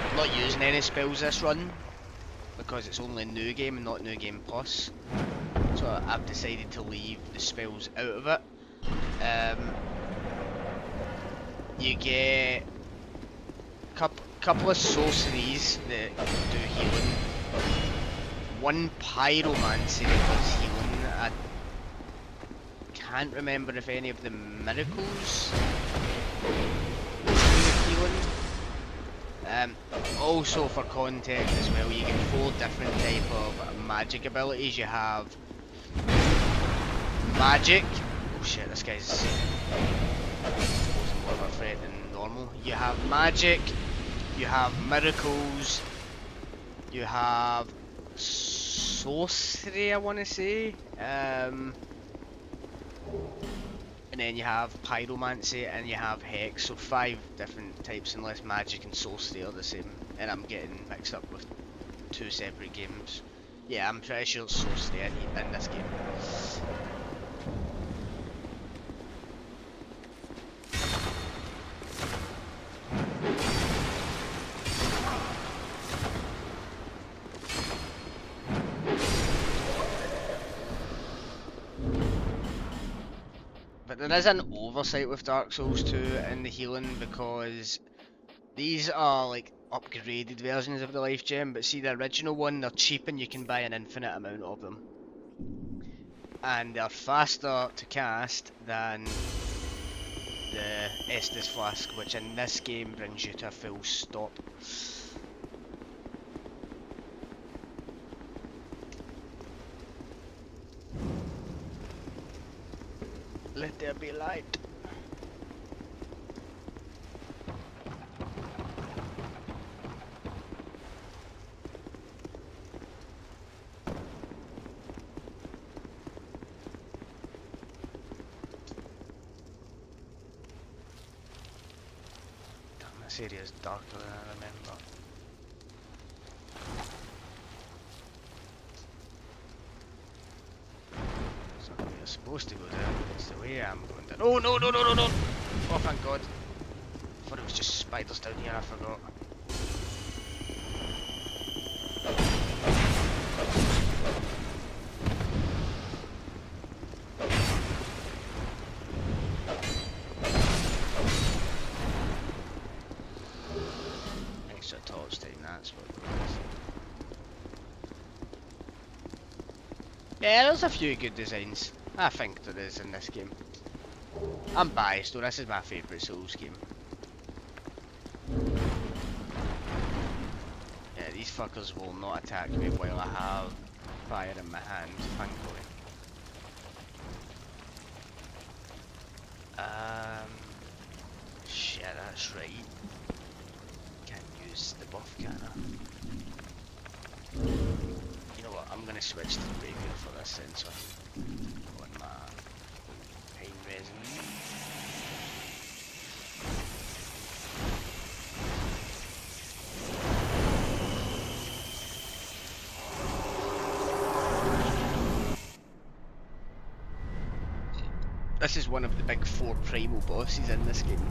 I'm not using any spells this run because it's only new game and not new game plus. So I've decided to leave the spells out of it. you get couple of sorceries that do healing. One pyromancy that does healing. I can't remember if any of the miracles do healing. Also for context as well, you get 4 different type of magic abilities. You have magic. Oh shit, this guy's posing more of a threat than normal. You have magic, you have miracles, you have sorcery, I want to say, and then you have pyromancy and you have hex. So 5 different types, unless magic and sorcery are the same. And I'm getting mixed up with 2 separate games. Yeah, I'm pretty sure it's sorcery in this game. But there is an oversight with Dark Souls 2 in the healing, because these are like upgraded versions of the life gem, but see the original one, they're cheap and you can buy an infinite amount of them. And they're faster to cast than the Estus Flask, which in this game brings you to a full stop. Let there be light. Damn, this area is darker than I remember. So we're supposed to go down. It's the way I'm going down. Oh no no no no no! Oh thank God! I thought it was just spiders down here. I forgot. Extra torch taking that's what it was. Yeah, there's a few good designs. I think there is in this game. I'm biased though, this is my favourite Souls game. Yeah, these fuckers will not attack me while I have fire in my hand, thankfully. Shit, that's right. Can't use the buff, can I? You know what, I'm gonna switch to the rapier for this sensor. On my pain resin. This is one of the big 4 primal bosses in this game.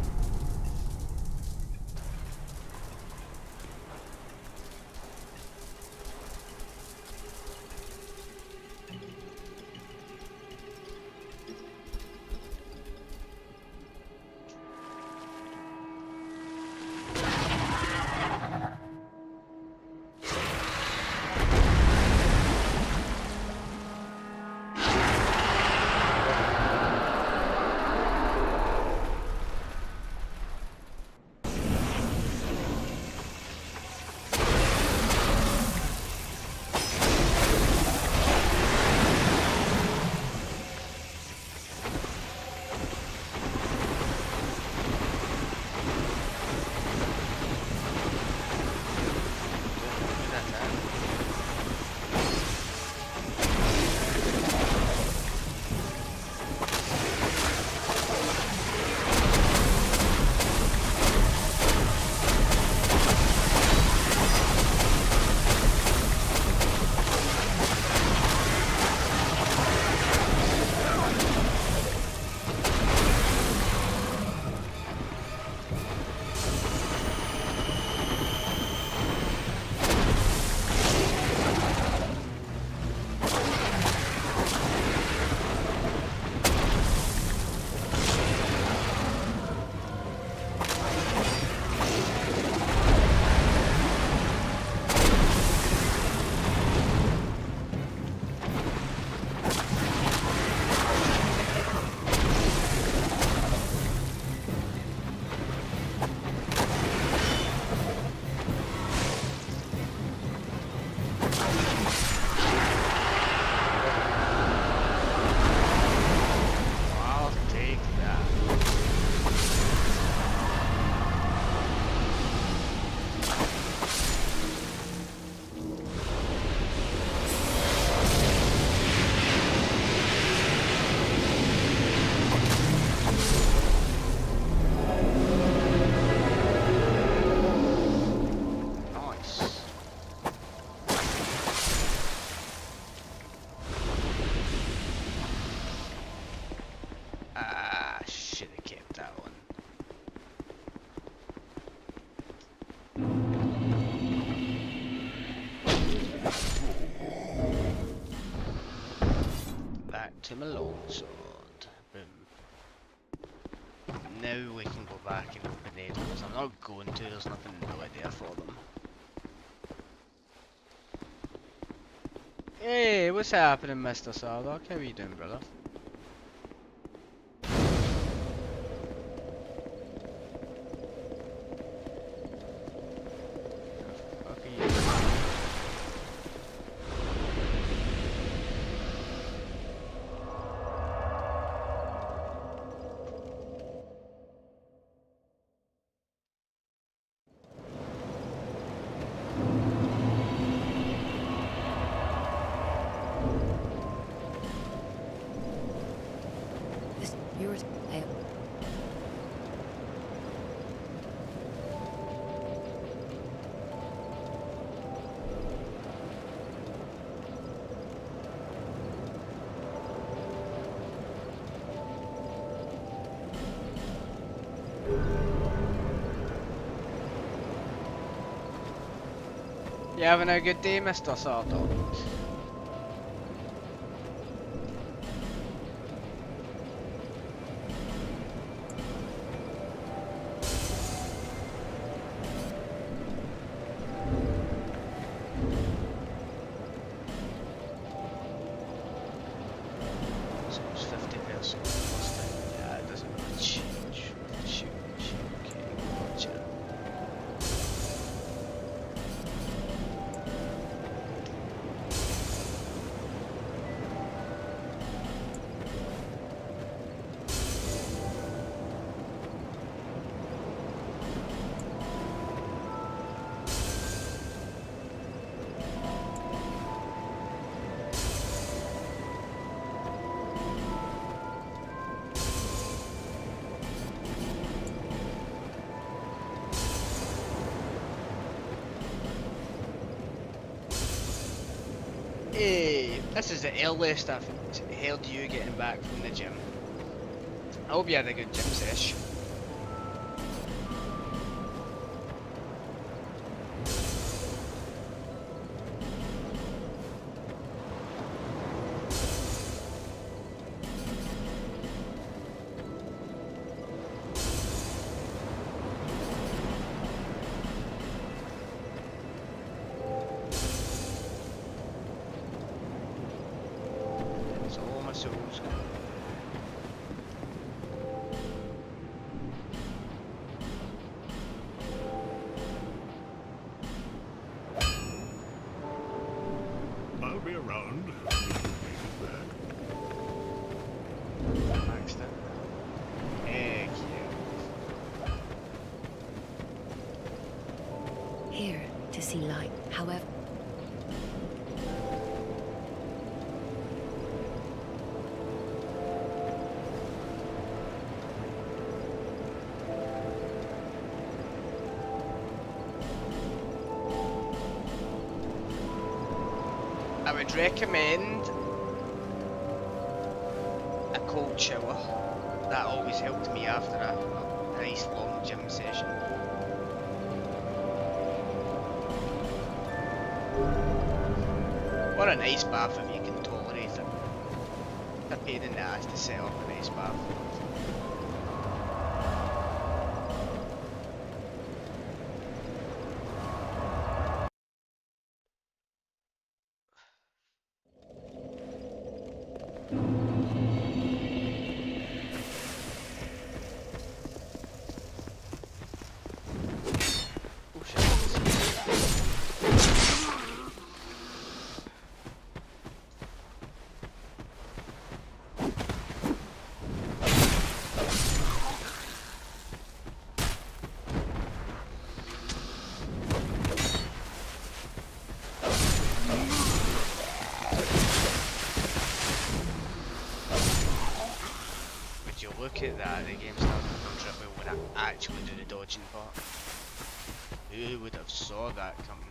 should have kept that on. Back to my longsword. Boom. Now we can go back and open the doors. I'm not going to, there's nothing really there for them. Hey, what's happening, Mr. Sardock? How are you doing, brother? Yours. You having a good day, Mr. Sardock? So it's 50% plus time. Yeah, it doesn't really change. Shoot, okay, gotcha. Hey, this is the earliest I've heard you getting back from the gym. I hope you had a good gym sesh. It's all my souls. I'll be around if you make it back. Maxed it. Heck yeah. Here to see light. However, I would recommend a cold shower. That always helped me after a nice long gym session. Or an ice bath if you can tolerate it. A pain in the ass to set up an ice bath. Oh shit. Would you look at that, the game started to become tricky when I actually do the dodging part. Who would have saw that coming?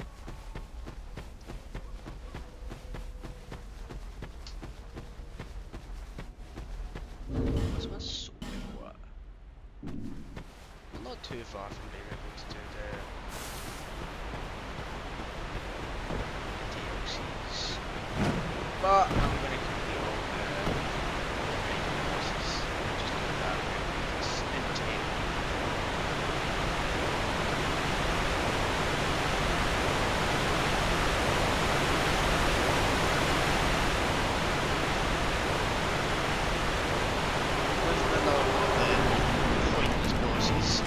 What's my soul? What? too far from being able to do the DLCs. But I'm gonna complete all the main bosses. Just do that when it's in time. With another one of the pointless bosses.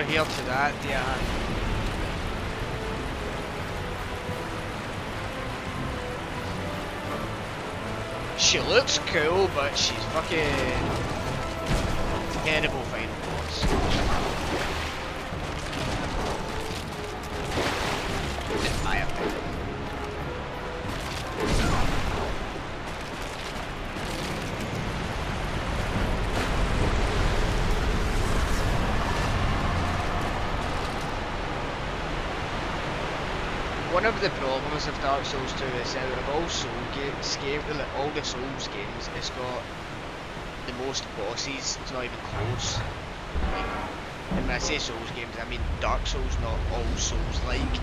Here to that, yeah. She looks cool, but she's fucking terrible final boss. In my opinion. One of the problems of Dark Souls 2 is out of all all the Souls games, it's got the most bosses. It's not even close. Like, and when I say Souls games, I mean Dark Souls, not all Souls-like.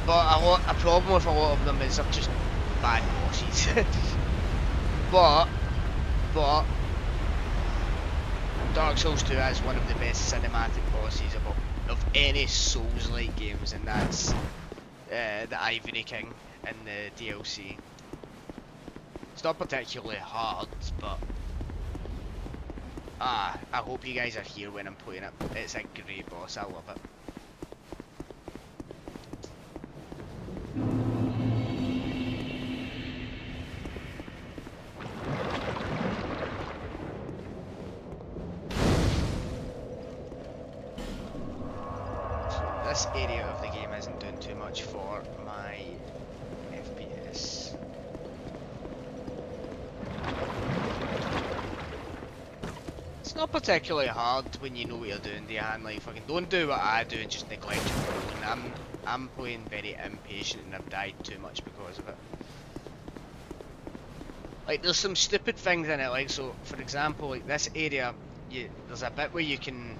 But a problem with a lot of them is they're just bad bosses. but Dark Souls 2 has one of the best cinematic bosses of any Souls-like games, and that's the Ivory King in the DLC. It's not particularly hard, but I hope you guys are here when I'm playing it. It's a great boss, I love it. This area of the game isn't doing too much for my FPS. It's not particularly hard when you know what you're doing, Diane. Like, fucking don't do what I do and just neglect your rolling. I'm playing very impatient and I've died too much because of it. Like, there's some stupid things in it, like, so, for example, like this area, there's a bit where you can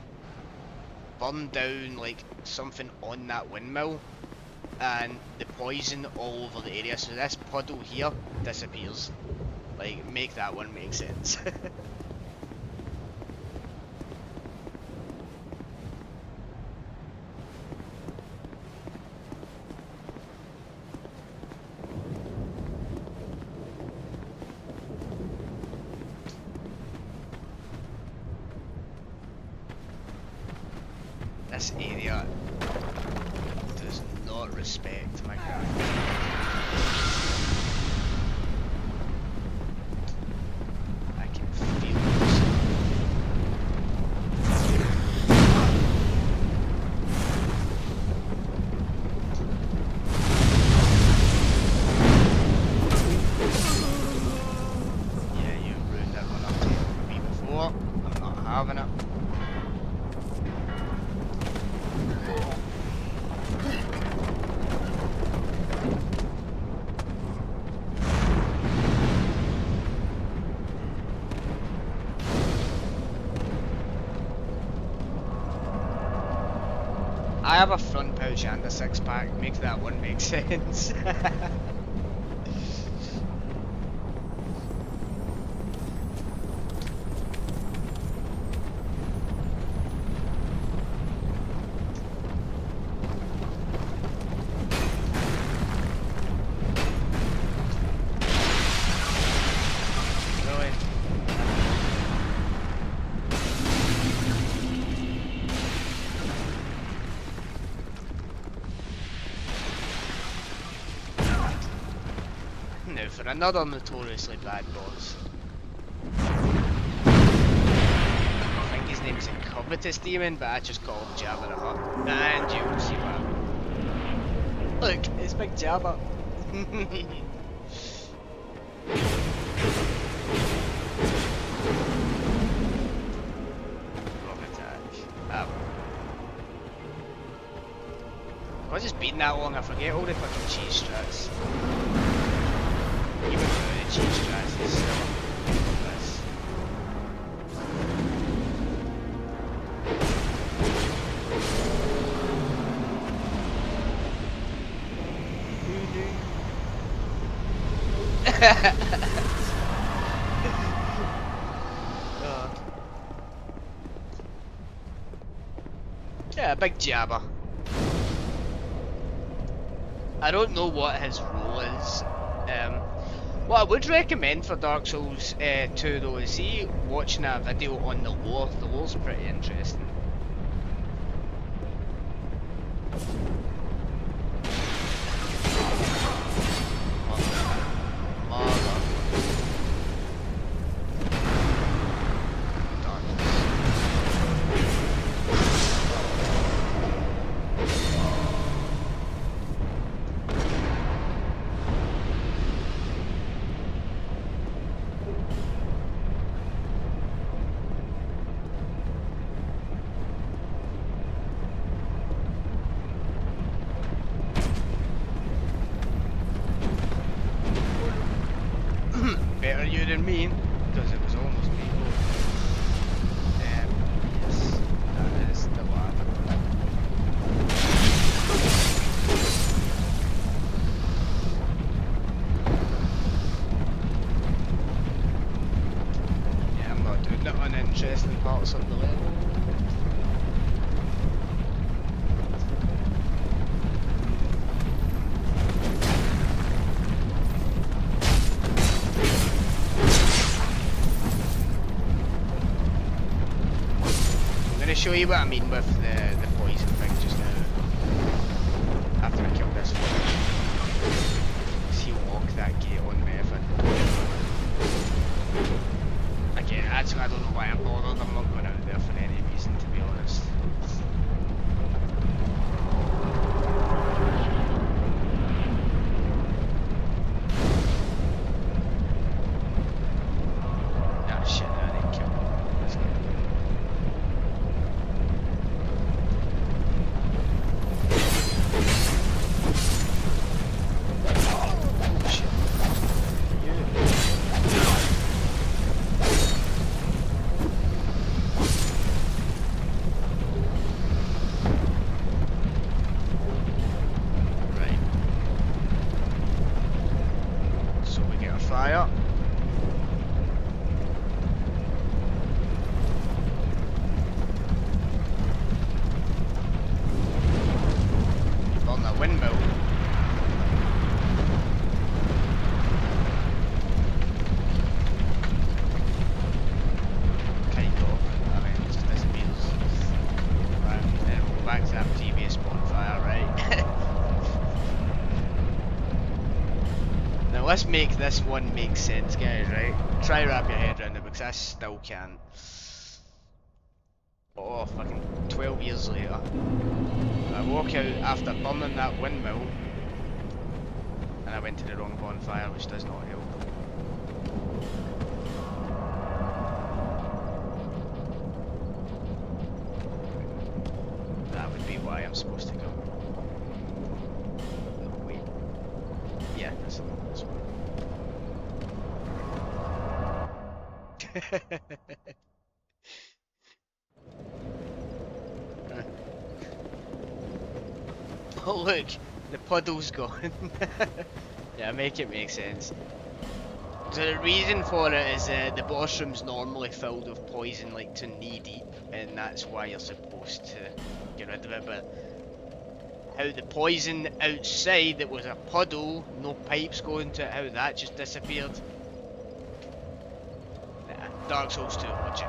burn down like something on that windmill and the poison all over the area, so this puddle here disappears. Like, make that one make sense. This area does not respect my graphics. I can feel this. I have a front pouch and a six pack. Make that one make sense. Really? Now for another notoriously bad boss. I think his name's a Covetous Demon, but I just call him Jabba the Hutt. And you'll see why. Look, it's Big Jabba. Wrong attack. Oh. Because it's been that long, I forget all the fucking cheese strats. Even though the cheese strats is still this. Yeah, Big Jabba. I don't know what his role is. What I would recommend for Dark Souls 2 though is see watching a video on the lore. The lore's pretty interesting. Better you than me, because it was almost me. Yes, that is the one. Yeah, I'm not doing the uninteresting parts of the level. Show you what I mean with the poison thing just now. After I kill this one, see walk that gate on method. Again, actually I don't know why I'm bothered. I'm not going out there for any reason, to be honest. Ah shit, I didn't kill him. Let's get it. Fire. On the windmill. Kind of. I mean, it just disappears. Right, then we'll go back to that previous bonfire, right? Now let's make this one make sense, guys, right? Try wrap your head around it because I still can't. Oh, fucking 12 years later. I walk out after burning that windmill and I went to the wrong bonfire, which does not help. That would be why I'm supposed to go. Wait. Yeah, that's the one. Oh look, the puddle's gone. Yeah, make it make sense. So the reason for it is the boss room's normally filled with poison like to knee deep, and that's why you're supposed to get rid of it, but how the poison outside that was a puddle, no pipes going to it, how that just disappeared. Nah, Dark Souls 2 logic.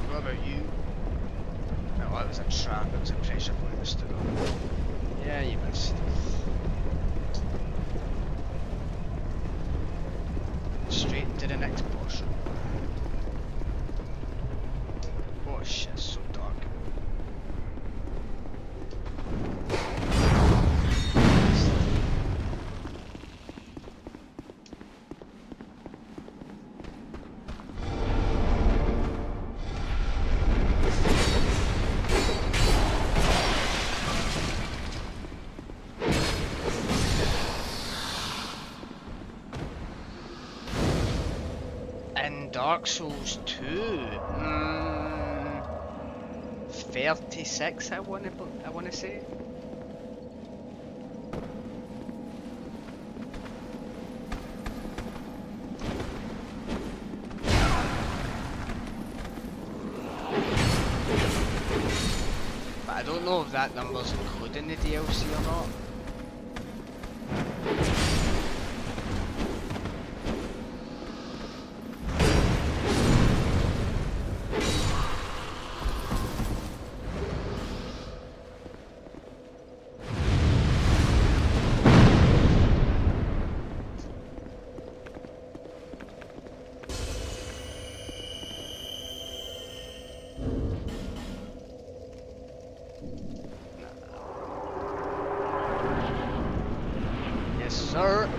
What about you? No, that was a trap, it was a pressure point I stood on. Yeah, you missed. Straight into the next boss room. Oh shit, it's so dark. In Dark Souls 2, 36 I wanna say. But I don't know if that number's including the DLC or not. Yes, sir.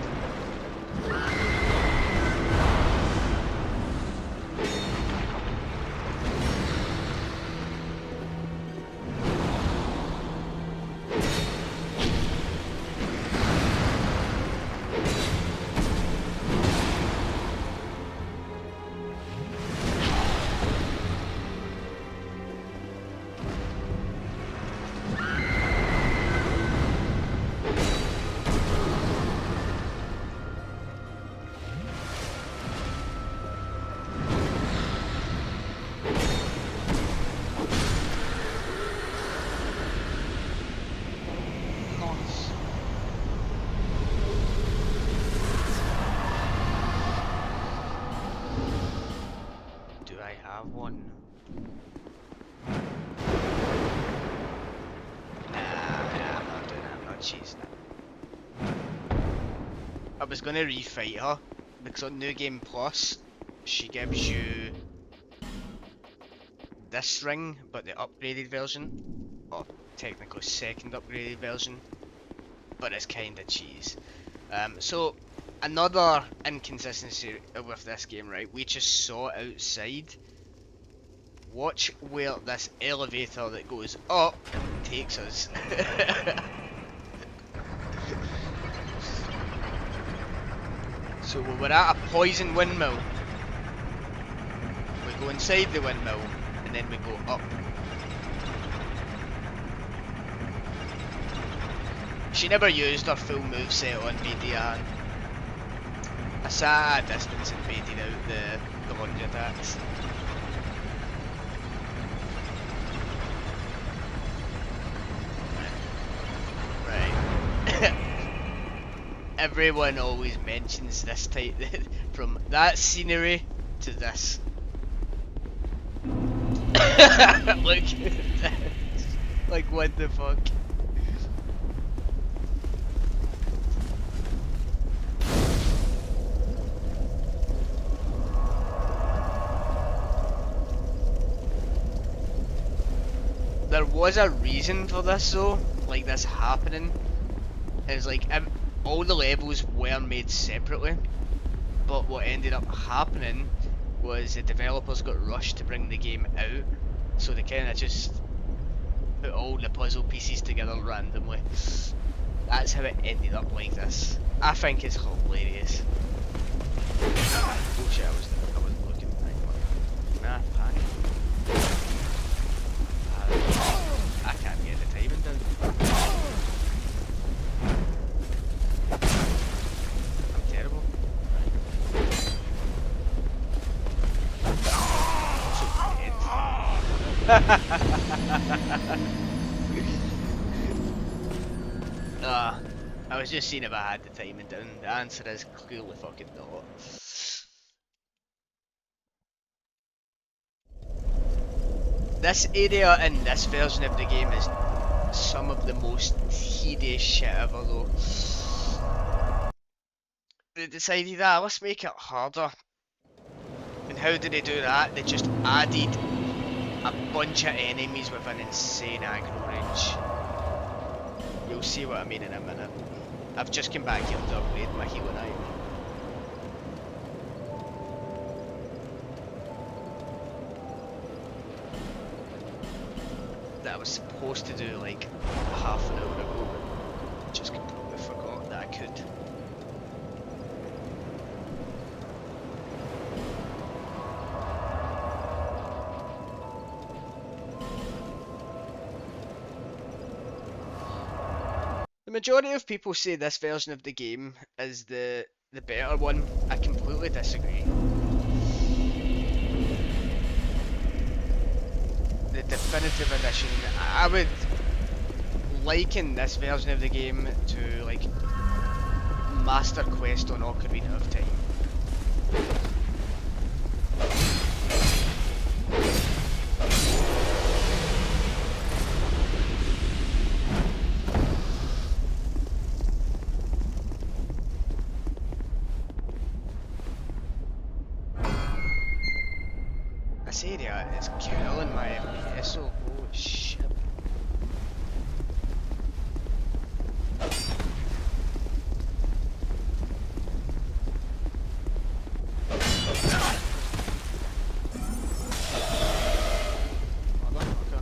Nice. Do I have one? Nah, I'm not doing it, I'm not chasing it. I was gonna refight her, because on New Game Plus, she gives you this ring, but the upgraded version, or technically second upgraded version, but it's kinda cheese. So, another inconsistency with this game, right, we just saw outside. Watch where this elevator that goes up takes us. So we're at a poison windmill. We go inside the windmill, and then we go up. She never used her full moveset on Bedian. I sat at a distance and baited out the laundry attacks. Right. Everyone always mentions this type, from that scenery to this. Look at this. Like, what the fuck? There was a reason for this though, like this happening. It's like all the levels were made separately, but what ended up happening was the developers got rushed to bring the game out, so they kinda just put all the puzzle pieces together randomly. that's how it ended up like this. I think it's hilarious. Bullshit, I wasn't looking. Nah, pack. I can't get the timing down. I'm terrible. I was just seeing if I had the timing down. The answer is clearly fucking not. This area in this version of the game is some of the most tedious shit ever though. They decided, let's make it harder. And how did they do that? They just added a bunch of enemies with an insane aggro range. You'll see what I mean in a minute. I've just come back here to upgrade my healing item. That I was supposed to do like half an hour ago, but just completely forgot that I could. The majority of people say this version of the game is the better one. I completely disagree. The definitive edition, I would liken this version of the game to like Master Quest on Ocarina of Time. This area is killing my FPS, so holy shit. Motherfucker.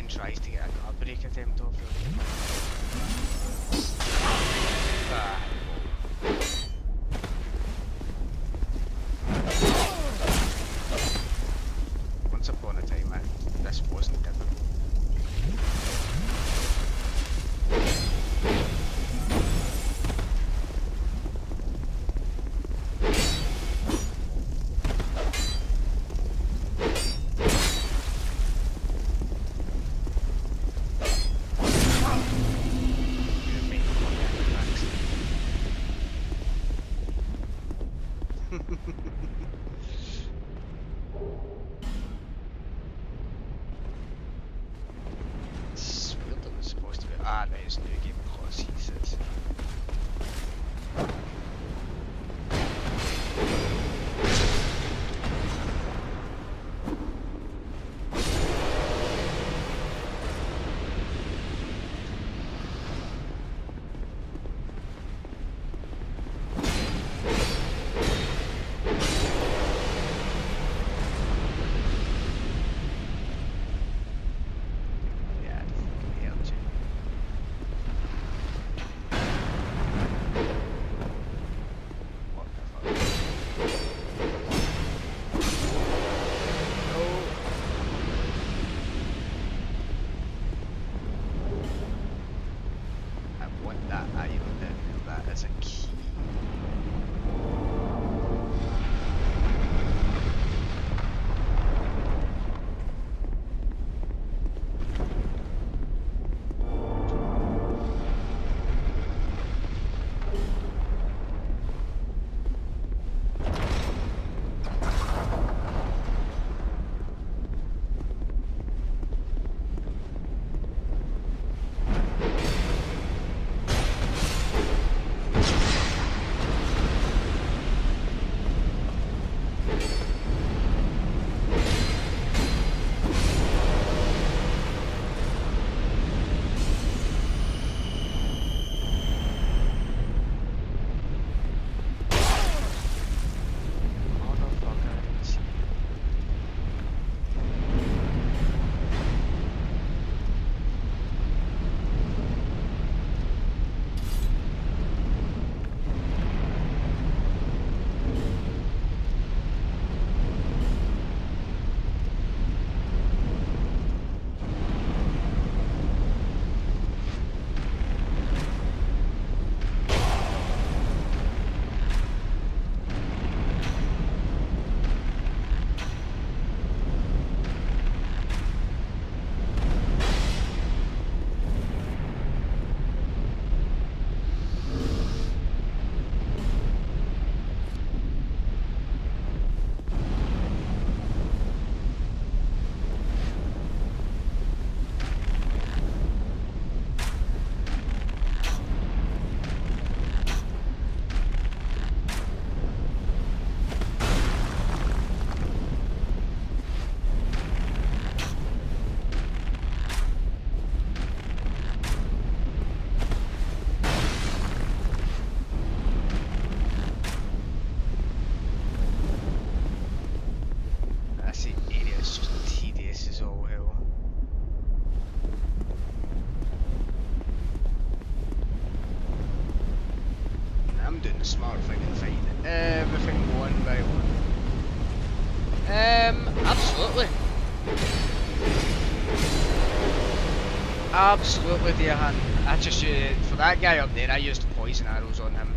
Tries to get a guard break attempt off him. Once upon a time, this wasn't difficult. It's weird that it's supposed to be. That is New Game Plus, he says. That is a key. doing the smart thing and find everything one by one. Absolutely. Absolutely, dear Han. I just for that guy up there, I used poison arrows on him.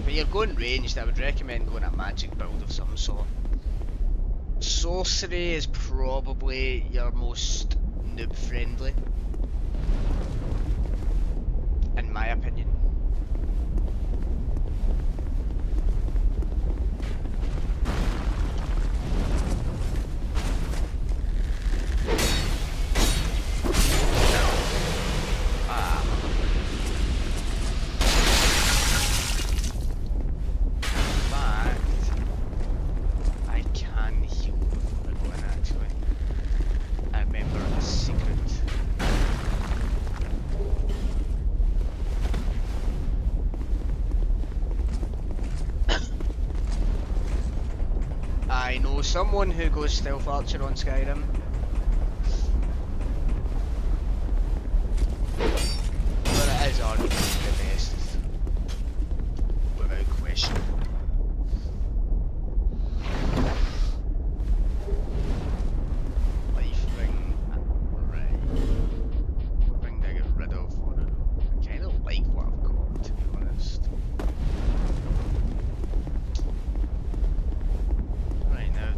When you're going ranged, I would recommend going a magic build of some sort. Sorcery is probably your most noob friendly, in my opinion. I know someone who goes stealth archer on Skyrim. But it is arguably the best, without question. Life ring, right. What ring do I get rid of for it? I kinda like what I've got, to be honest. Right now,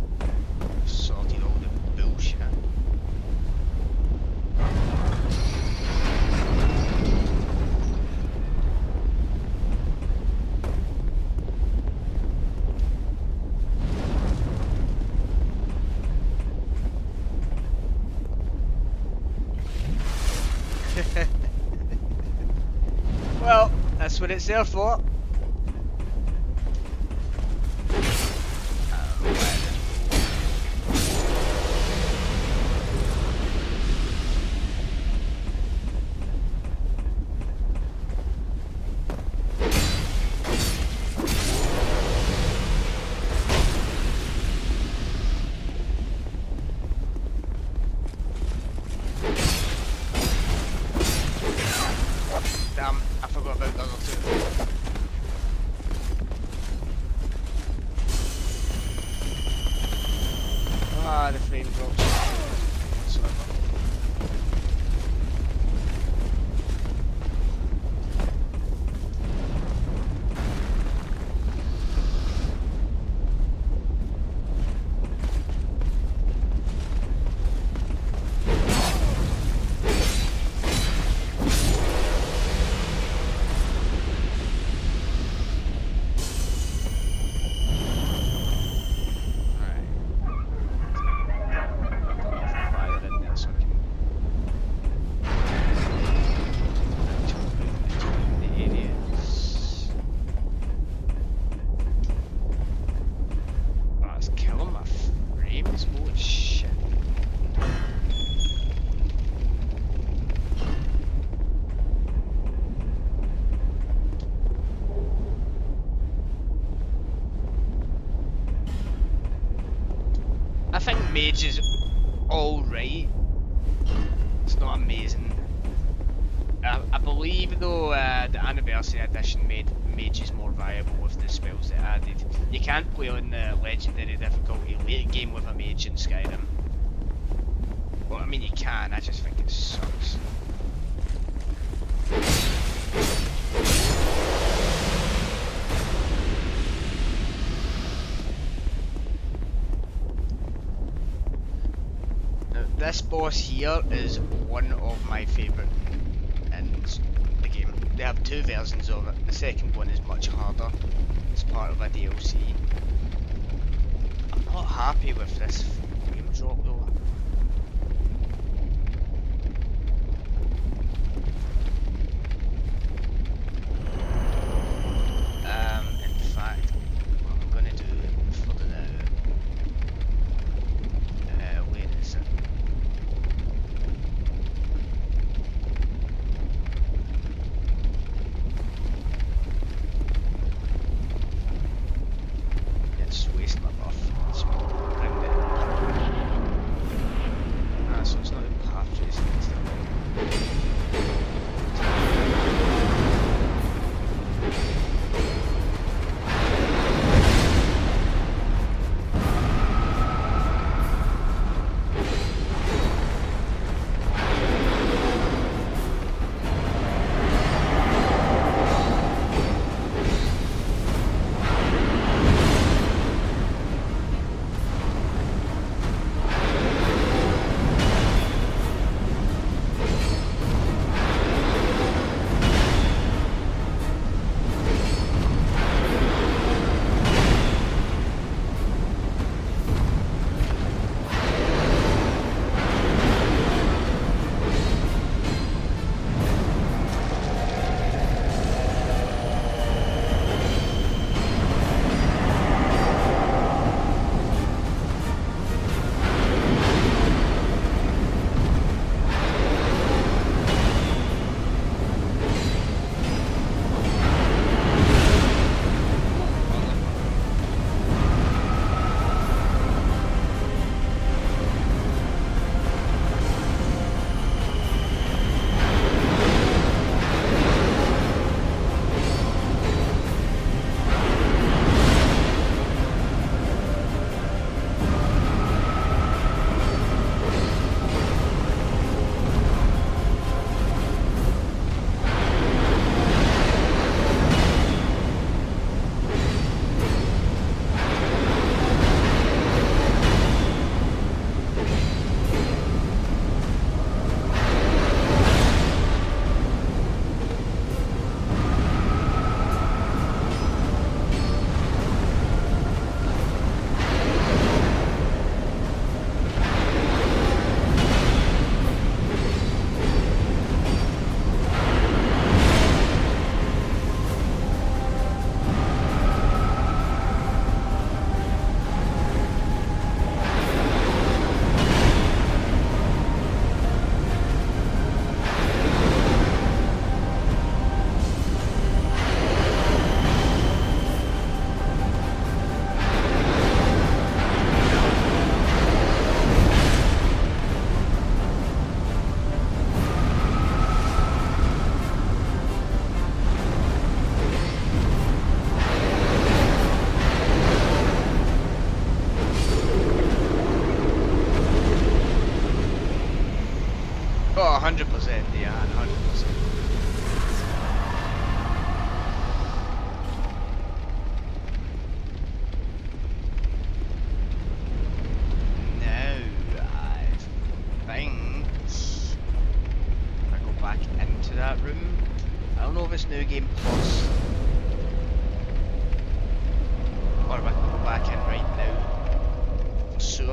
I've sorted all the bullshit. Well, that's what it's there for. Damn, I forgot about the other two. Ah, the frame drops. Whatsoever. I think Mage is alright. It's not amazing. I believe though the Anniversary Edition made Mages more viable with the spells they added. You can't play on the Legendary difficulty late game with a Mage in Skyrim. Well, I mean you can, I just think it sucks. This boss here is one of my favourite in the game. They have two versions of it. The second one is much harder. It's part of a DLC. I'm not happy with this frame drop though. In fact, what I'm gonna do for the now. Where is it? Let's waste my buff. Let's bring it.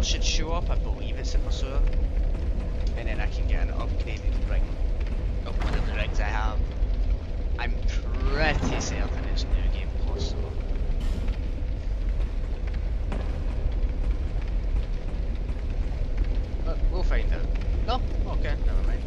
Pursuer should show up. I believe it's a Pursuer. And then I can get an upgraded ring of one of the rings I have. I'm pretty certain it's New Game Plus though. But we'll find out. No? Okay, never mind.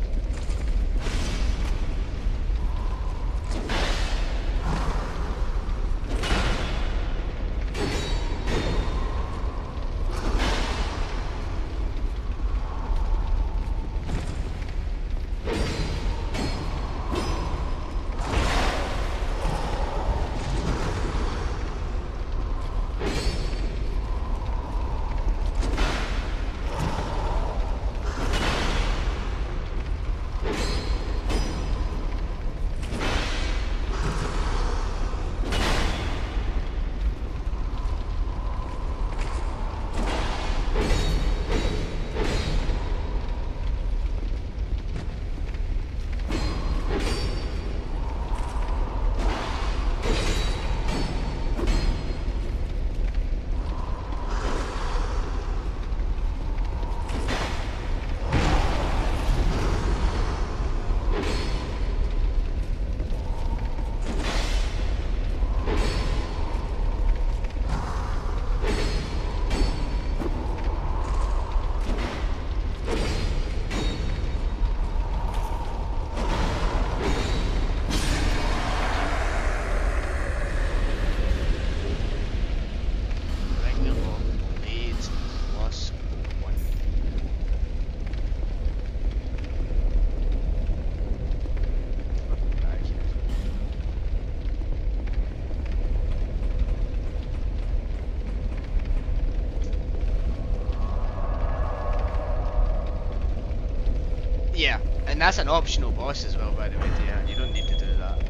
Yeah, and that's an optional boss as well, by the way, dear. You don't need to do that.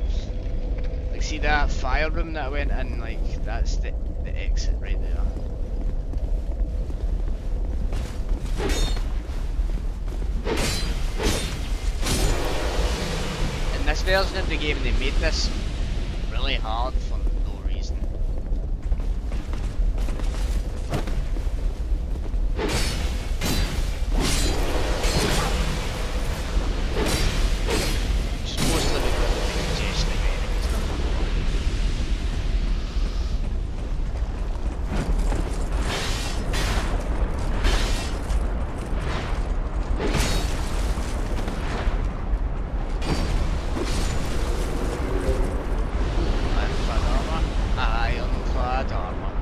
Like, see that fire room that I went in? Like, that's the exit right there. In this version of the game, they made this really hard for no reason. Just mostly because of the congestion of enemies. Ironclad armor. Ironclad armor.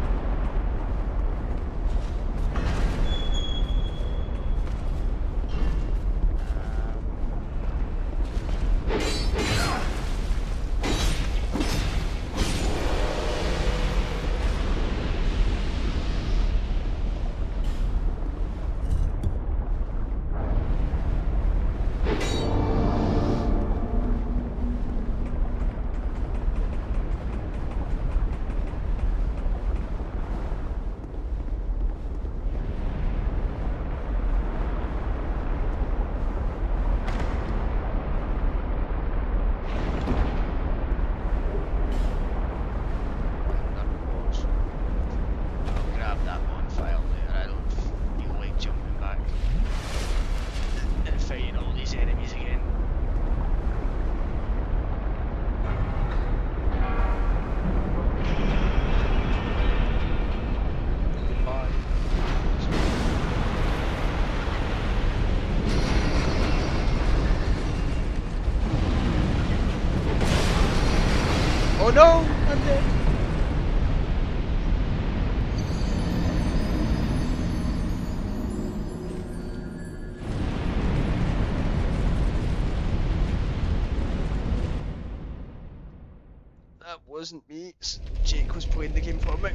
I'll grab that one file later. I don't feel like jumping back and fighting all these enemies again. Goodbye. Oh no! I'm dead! That wasn't me. Jake was playing the game for me.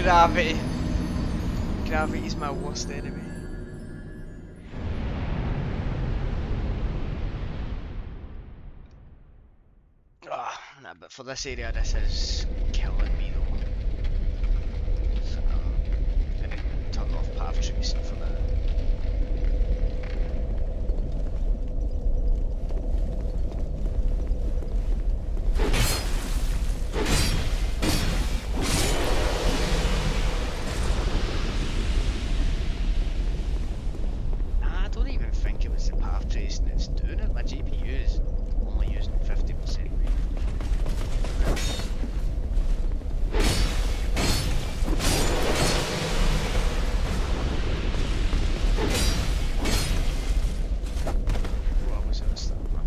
Gravity. Gravity's my worst enemy. Nah, but for this area, this is killing me though. So I'm gonna turn off path tracing for that. I don't even think it was the path tracing that's doing it. My GPU is only using 50%. What was this stuff, man?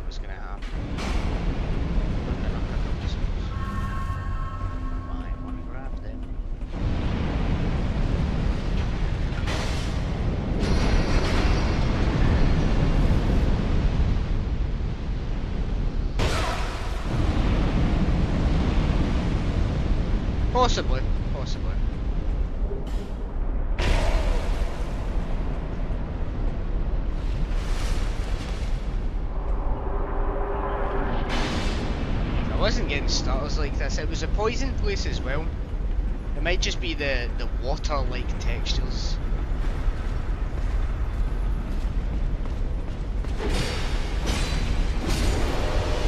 Was gonna happen. And then I'll pick up this might want to grab them. Possibly. I wasn't getting starters like this. It was a poison place as well. It might just be the water-like textures.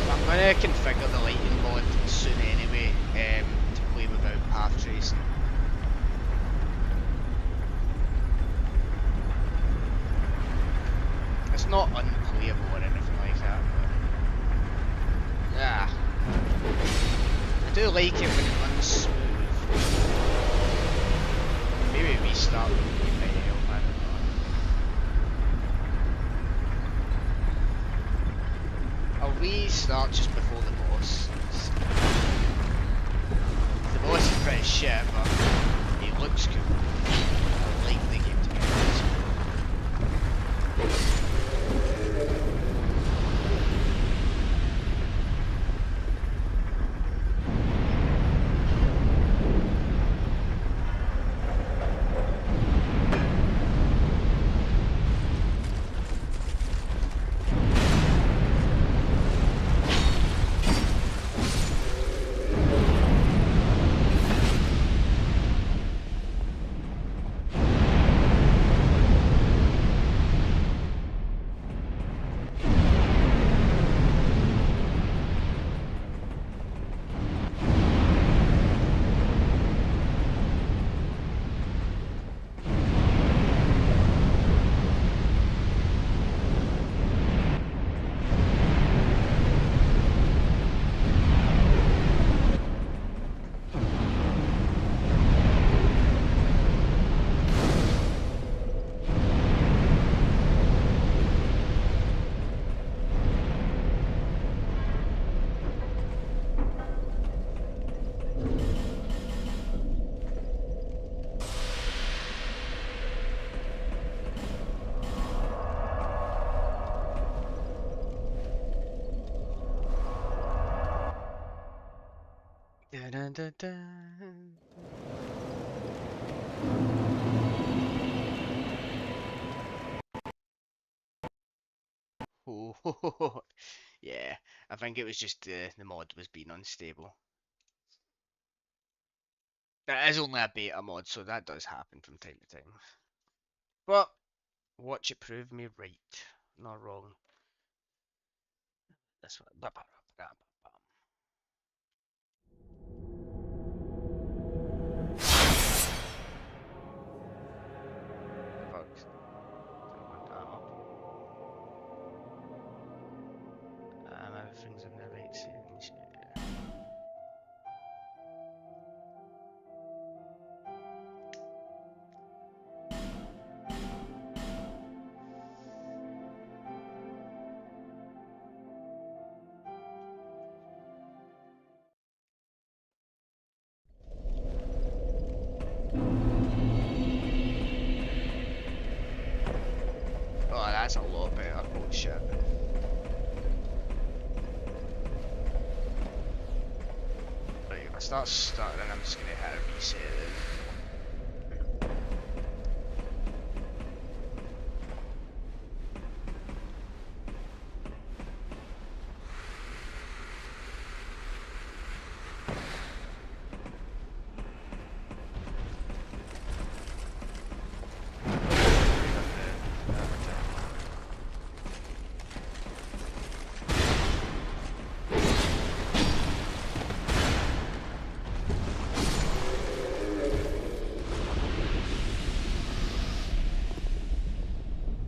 I'm gonna configure the lighting mod soon anyway, to play without path tracing. It's not unplayable or anything like that, but yeah. I do like it when it runs smooth. Maybe restart would be my help, I don't know. I'll restart just before the boss. The boss is pretty shit, but he looks cool. I like the game to be honest. dun, dun, dun. Oh, yeah, I think it was just the mod was being unstable. It is only a beta mod, so that does happen from time to time. But watch it prove me right, not wrong. This one. Fuck. Don't want that up. Everything's in the right settings. Oh, that's a lot better. Holy shit. Right, if I start stuttering, I'm just gonna hit a reset then.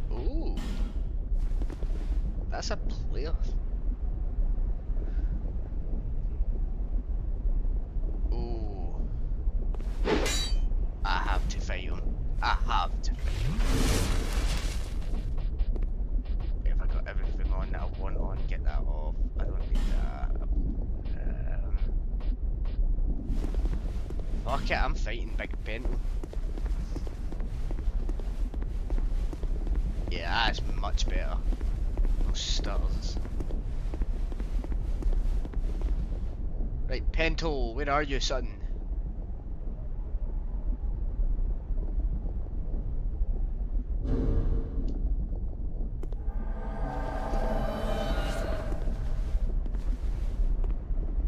Ooh, that's a player. Ooh, I have to fight him. I have to fight him. If I got everything on that I want on, get that off. I don't need that. Fuck it, I'm fighting Big Bento. Yeah, that's much better. No stutters. Right, Pento, where are you, son?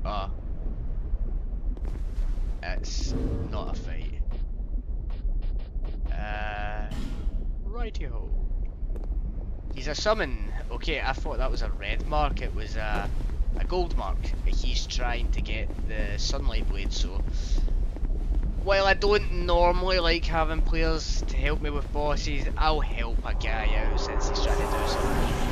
Ah. It's not a fight. Righty-ho. He's a summon. Okay, I thought that was a red mark. It was a gold mark. He's trying to get the Sunlight Blade, so while I don't normally like having players to help me with bosses, I'll help a guy out since he's trying to do something.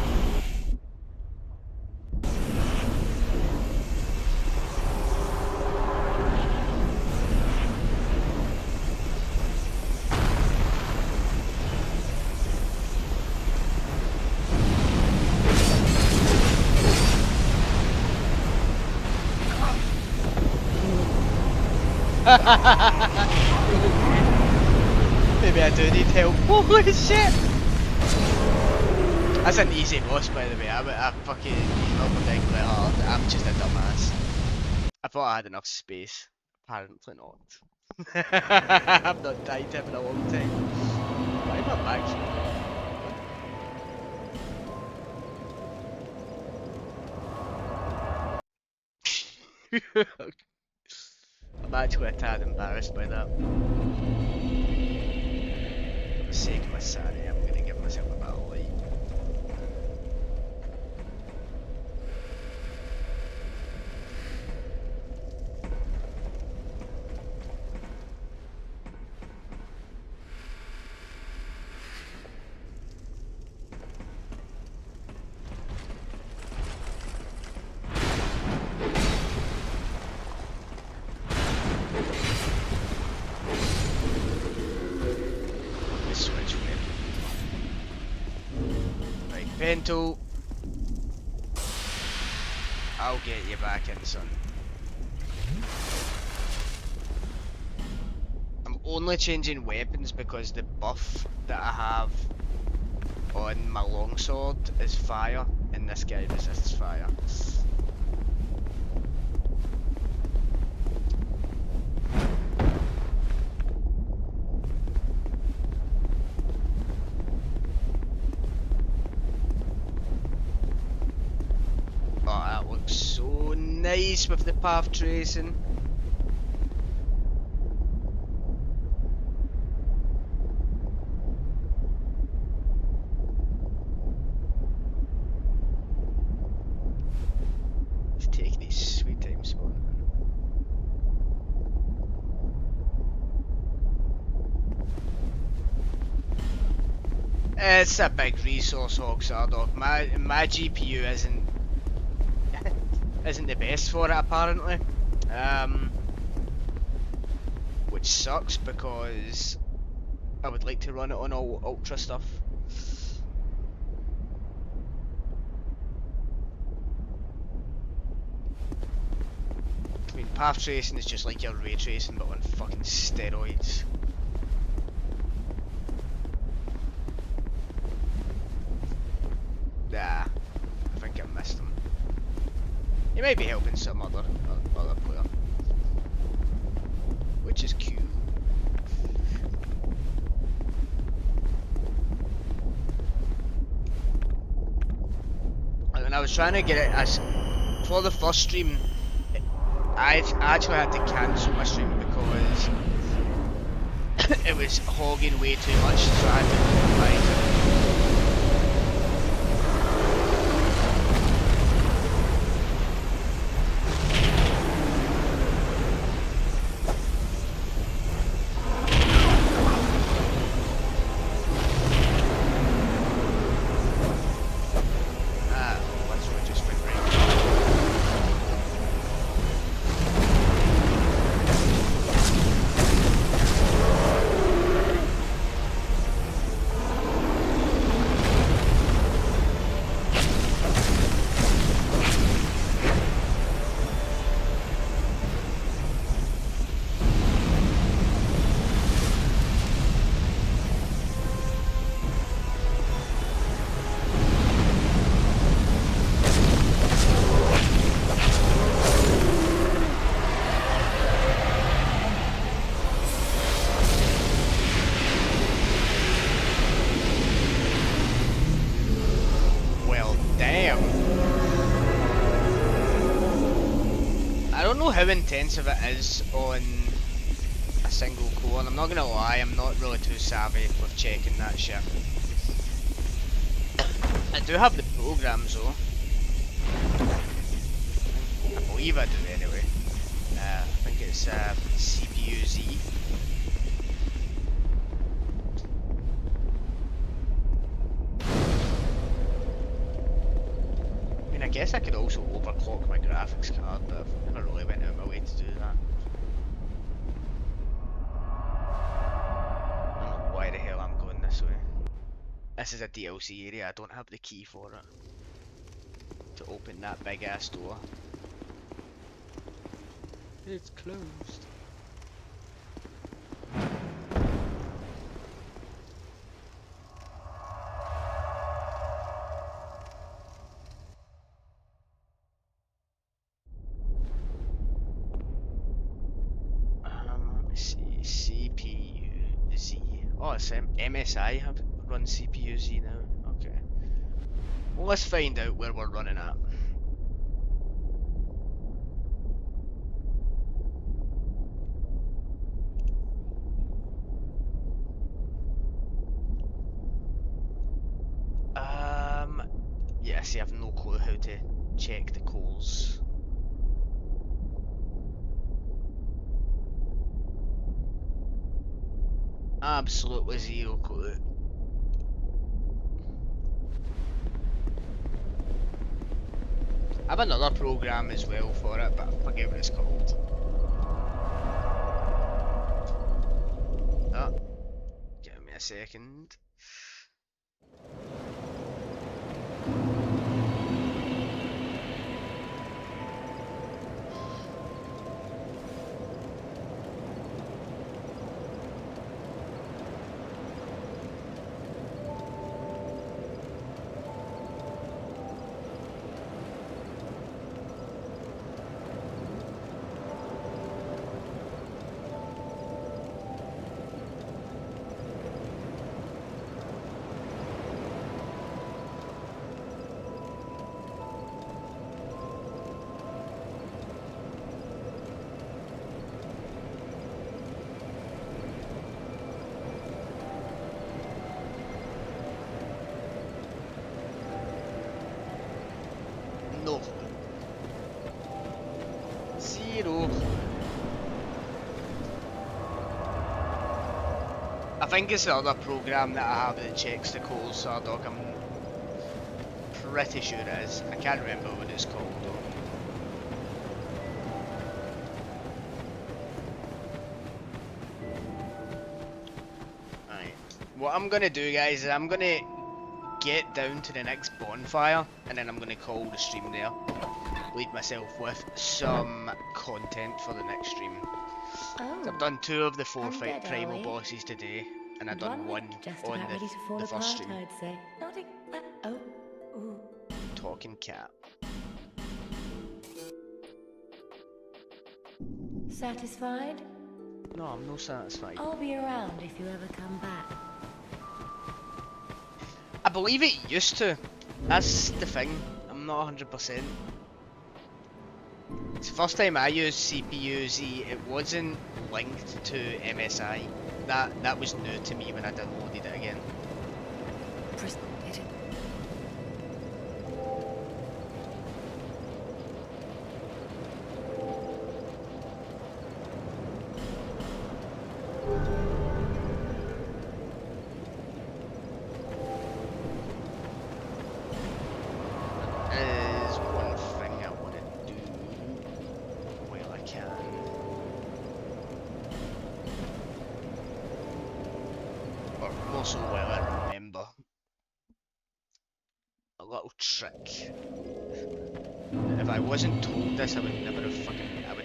Maybe I do need help. Holy shit! That's an easy boss, by the way. I fucking not going quite hard. I'm just a dumbass. I thought I had enough space. Apparently not. I've not died to him in a long time. Why am I back? I'm actually a tad embarrassed by that. For the sake of my sanity, I'm gonna give myself a battle light. Pento, I'll get you back in, son. I'm only changing weapons because the buff that I have on my longsword is fire, and this guy resists fire. looks so nice with the path tracing. Let's take these sweet time spawns. It's a big resource hog, Sardog. My GPU isn't the best for it apparently, which sucks because I would like to run it on all ultra stuff. I mean, path tracing is just like your ray tracing but on fucking steroids. Nah, I think I missed him. He may be helping some other player, which is cute. And when I was trying to get it as for the first stream, I actually had to cancel my stream because it was hogging way too much, so I had to minimize it. How intensive it is on a single core, and I'm not gonna lie, I'm not really too savvy with checking that shit. I do have the programs though. I believe I do anyway. I think it's CPU-Z. I mean, I guess I could also overclock my graphics card, but I've never really went out of my way to do that. I don't know why the hell I'm going this way. This is a DLC area, I don't have the key for it. To open that big ass door. It's closed. Let me see. CPU-Z. Oh, it's MSI have run CPU-Z now. Okay. Well, let's find out where we're running at. Yeah, see, I have no clue how to check the calls. Absolutely zero clue. I have another program as well for it, but I forget what it's called. Oh, give me a second. I think it's the other program that I have that checks the calls, Sardog. I'm pretty sure it is. I can't remember what it's called though. Right. What I'm gonna do, guys, is I'm gonna get down to the next bonfire and then I'm gonna call the stream there. Leave myself with some content for the next stream. Oh, I've done 2 of the 4 I'm fight dead, primal Ollie. bosses today, and I've and done one just on about ready to fall the first apart, stream. I'd say. Not oh, ooh. Talking cat. Satisfied? No, I'm not satisfied. I'll be around if you ever come back. I believe it used to. That's the thing. I'm not 100%. It's the first time I used CPU-Z, it wasn't linked to MSI. That was new to me when I downloaded it again. There's one thing I want to do while I can. Or more so while I remember. A little trick. If I wasn't told this, I would never have figured it out.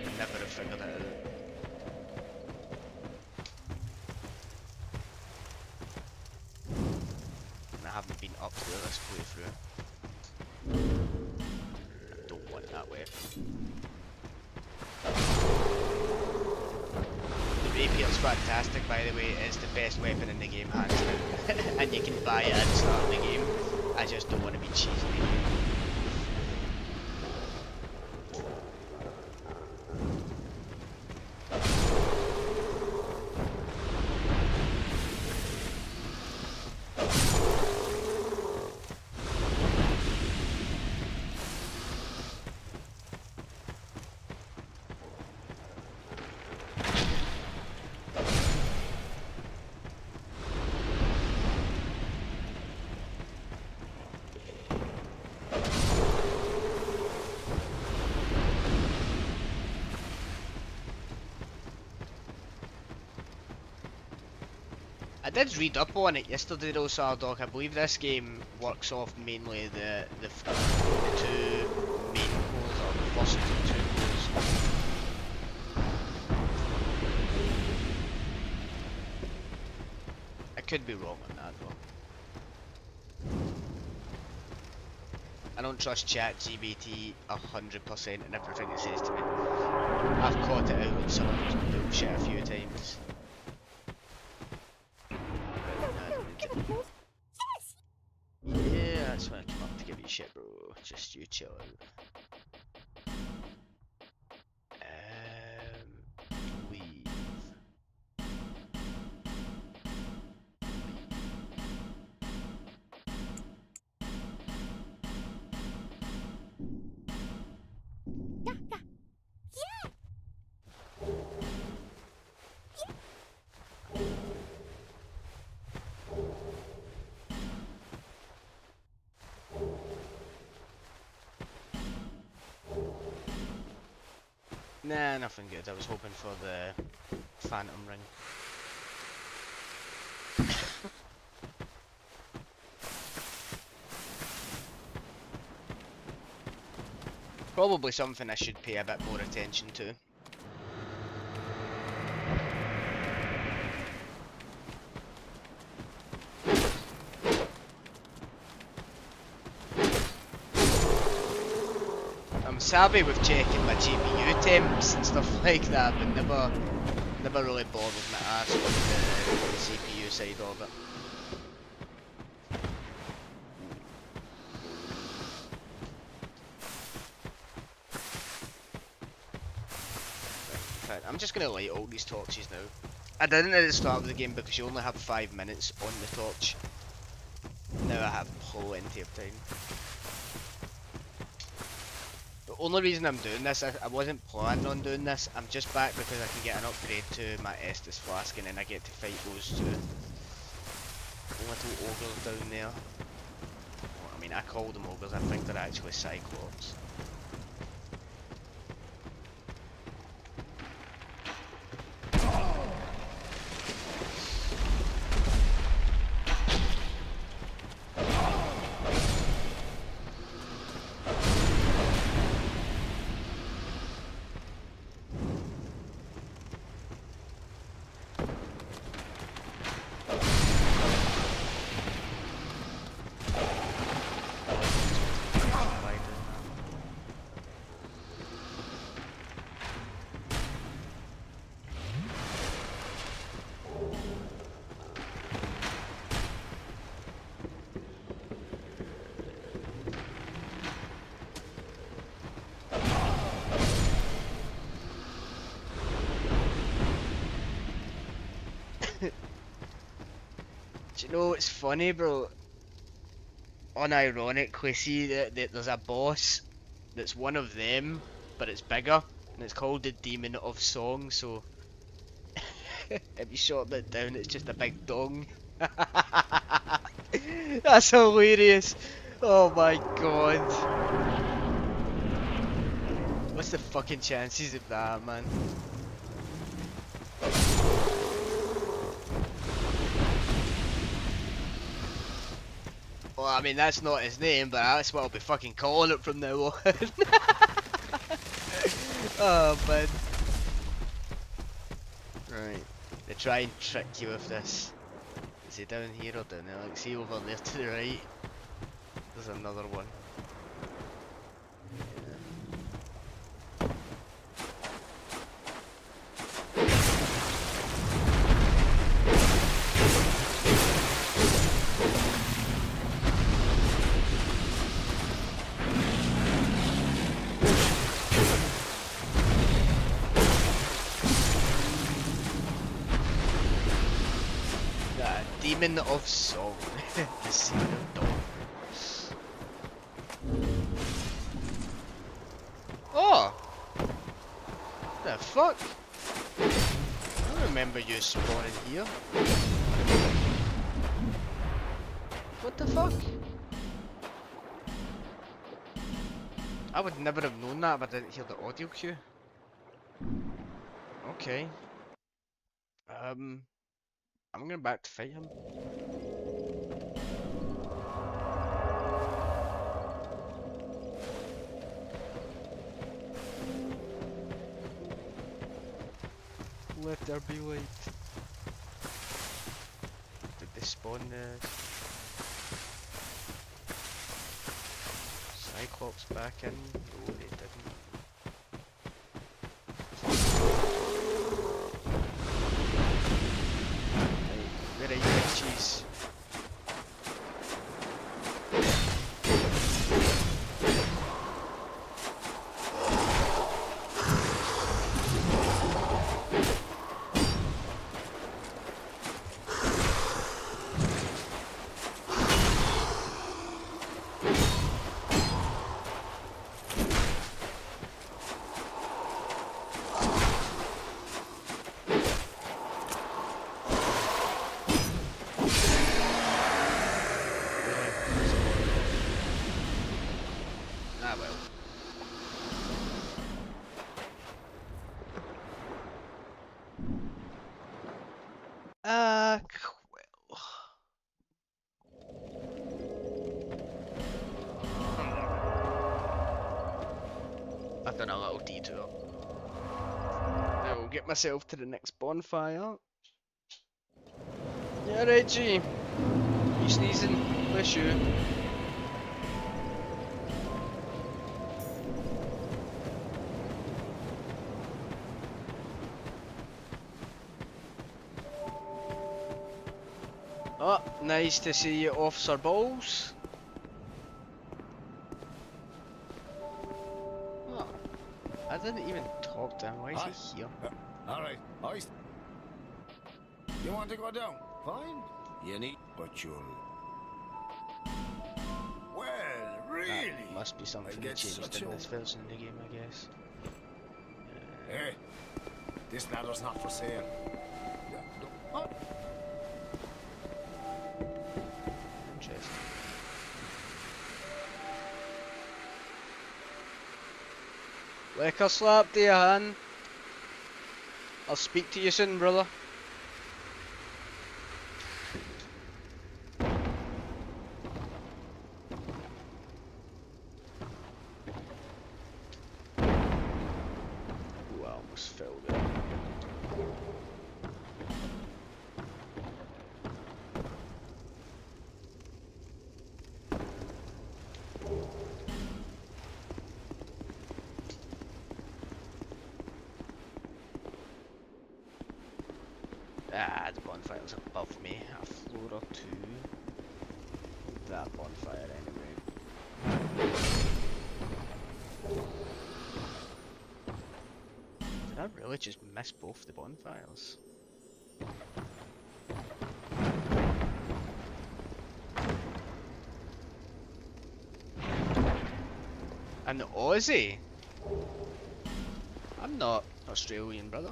And I haven't been up to this playthrough. I don't want that weapon. The rapier's fantastic, by the way. It's the best weapon in the game, hands down. And you can buy it at the start of the game. I just don't want to be cheesy. I did read up on it yesterday though, Sardog. I believe this game works off mainly the 2 main cores, or the first 2 cores. I could be wrong on that though. I don't trust ChatGPT 100% in everything it says to me. I've caught it out on some of its bullshit a few times. Yeah, that's when I came up to give you shit, bro. Just you chill out. Leave. Nah, nothing good. I was hoping for the Phantom Ring. Probably something I should pay a bit more attention to. I'm savvy with checking my GPU temps and stuff like that, but never really bothered my ass with the CPU side of it. Right, I'm just gonna light all these torches now. I didn't at the start of the game because you only have 5 minutes on the torch. Now I have plenty of time. The only reason I'm doing this, I wasn't planning on doing this. I'm just back because I can get an upgrade to my Estus flask, and then I get to fight those two little ogres down there. Well, I mean, I call them ogres. I think they're actually cyclops. Do you know, it's funny, bro. Unironically, see that there's a boss that's one of them, but it's bigger, and it's called the Demon of Song, so if you short it down, it's just a big dong. That's hilarious. Oh my god. What's the fucking chances of that, man? Well, I mean, that's not his name, but that's what I'll be fucking calling it from now on. Oh, man. Right. They try and trick you with this. Is he down here or down there? Like, see over there to the right? There's another one. Demon of Song. The Seed of Dawn. Oh! The fuck? I remember you spawning here. What the fuck? I would never have known that if I didn't hear the audio cue. Okay. I'm going back to fight him. Let there be light. Did they spawn the Cyclops back in? No, they didn't. Where are you, cheese? I've done a little detour. I will get myself to the next bonfire. Yeah, Reggie. You sneezing? Bless you. Oh, nice to see you, Officer Balls. Oh, I didn't even talk to him. Why is he here? Alright, you want to go down? Fine. You need, but you'll... Well, Really? That must be something I they get changed such in a- this version of the game, I guess. Hey, this ladder's not for sale. What? Interesting. Liquor slap to your hand. I'll speak to you soon, brother. Ooh, I almost fell there. Ah, the bonfire's above me, a floor or two. That bonfire anyway. Did I really just miss both the bonfires? And the Aussie? I'm not Australian, brother.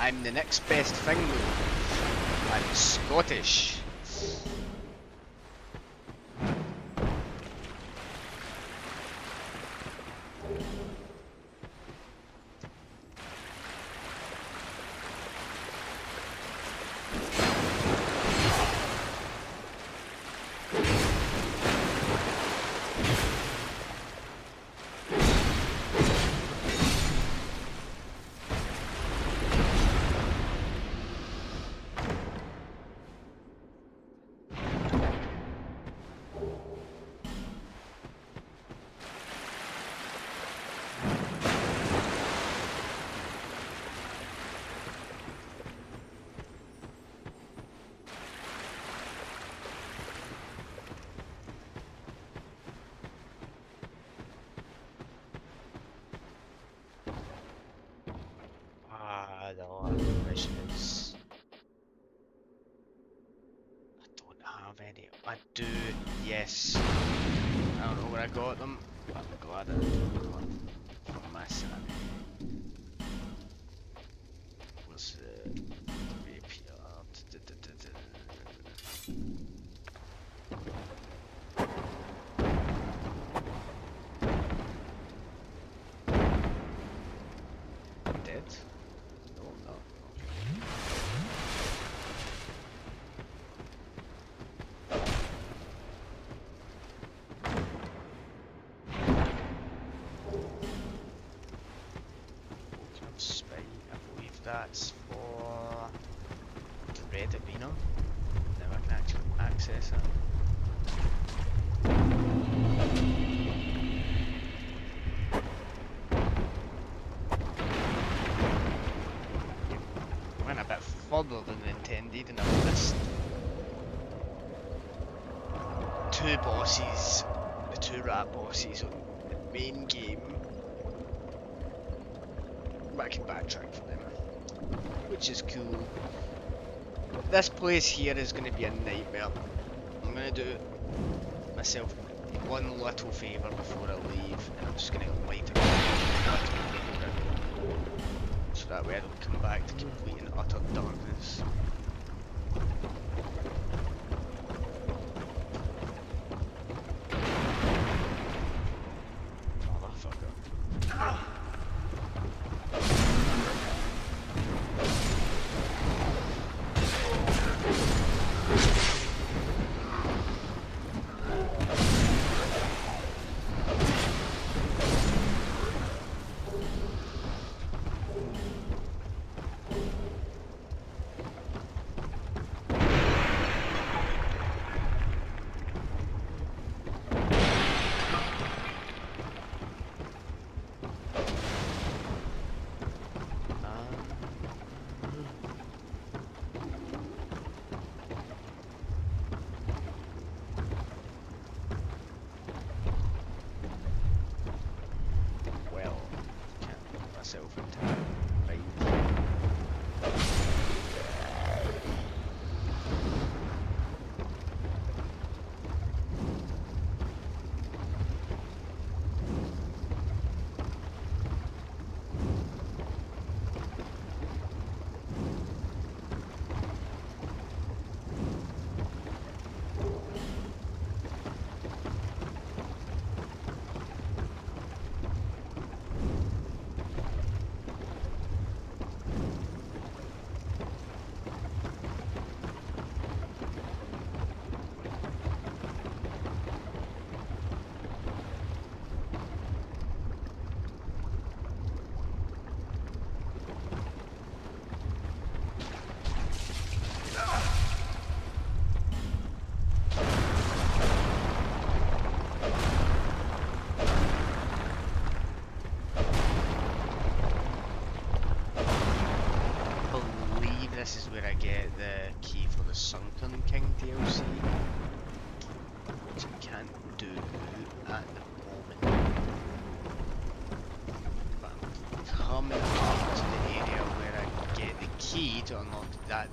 I'm the next best thing though. I'm Scottish. The last mission is... I don't have any. I do, yes. I don't know where I got them, but I'm glad I got them from my sanity. Was rapier. Dead? No, I'm not. Spite, I believe that's for the red arena. Now I can actually access it. Went a bit further than intended and I missed two bosses, the two rat bosses on the main game. But I can backtrack for them, which is cool. This place here is going to be a nightmare. I'm going to do myself one little favour before I leave, and I'm just going to light it so that way I don't come back to complete and utter darkness. Motherfucker.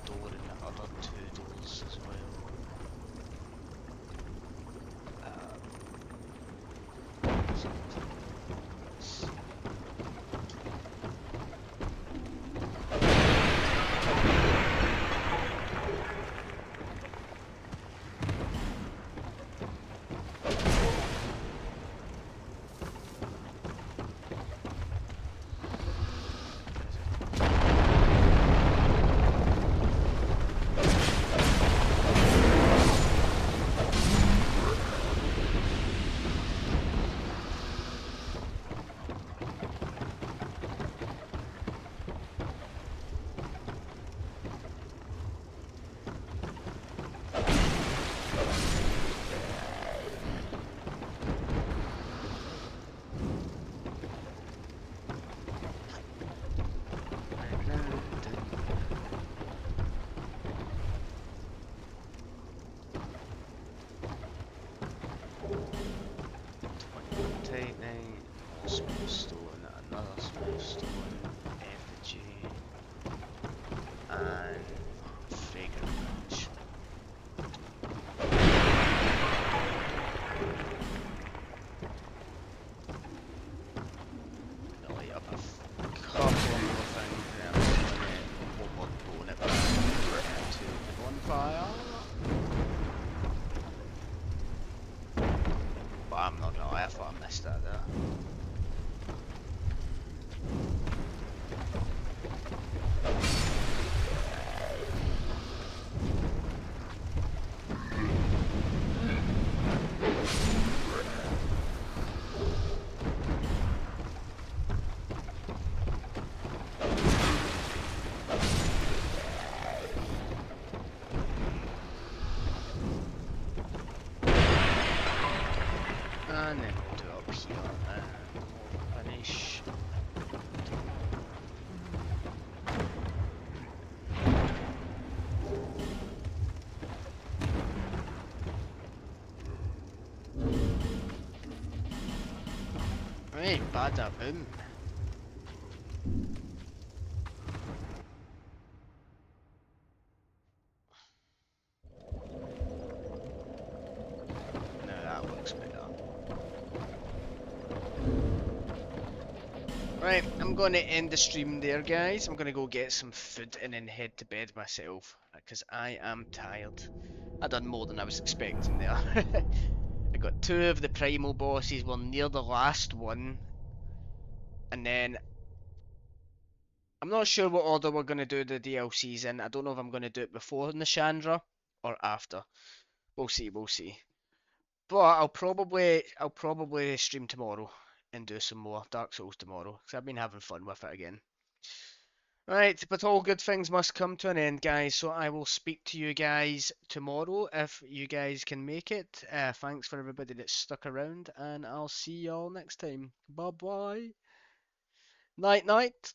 door and the other two doors as well. Tightening, small stone, another small stone, effigy, and fragrant branch. I'll light up a couple more things and then I'm going to blowing it back to the bonfire. But I'm not gonna lie, I thought I missed that there. And then we'll do up here and we'll finish. Right, bada boom. Now that looks better. Right, I'm going to end the stream there, guys. I'm going to go get some food and then head to bed myself, because I am tired. I done more than I was expecting there. I got 2 of the primal bosses, we're near the last one. And then, I'm not sure what order we're going to do the DLCs in. I don't know if I'm going to do it before Nashandra or after. We'll see, we'll see. But I'll probably stream tomorrow and do some more Dark Souls tomorrow, because I've been having fun with it again. Right, but all good things must come to an end, guys, so I will speak to you guys tomorrow if you guys can make it. Thanks for everybody that stuck around, and I'll see y'all next time. Bye bye. Night night.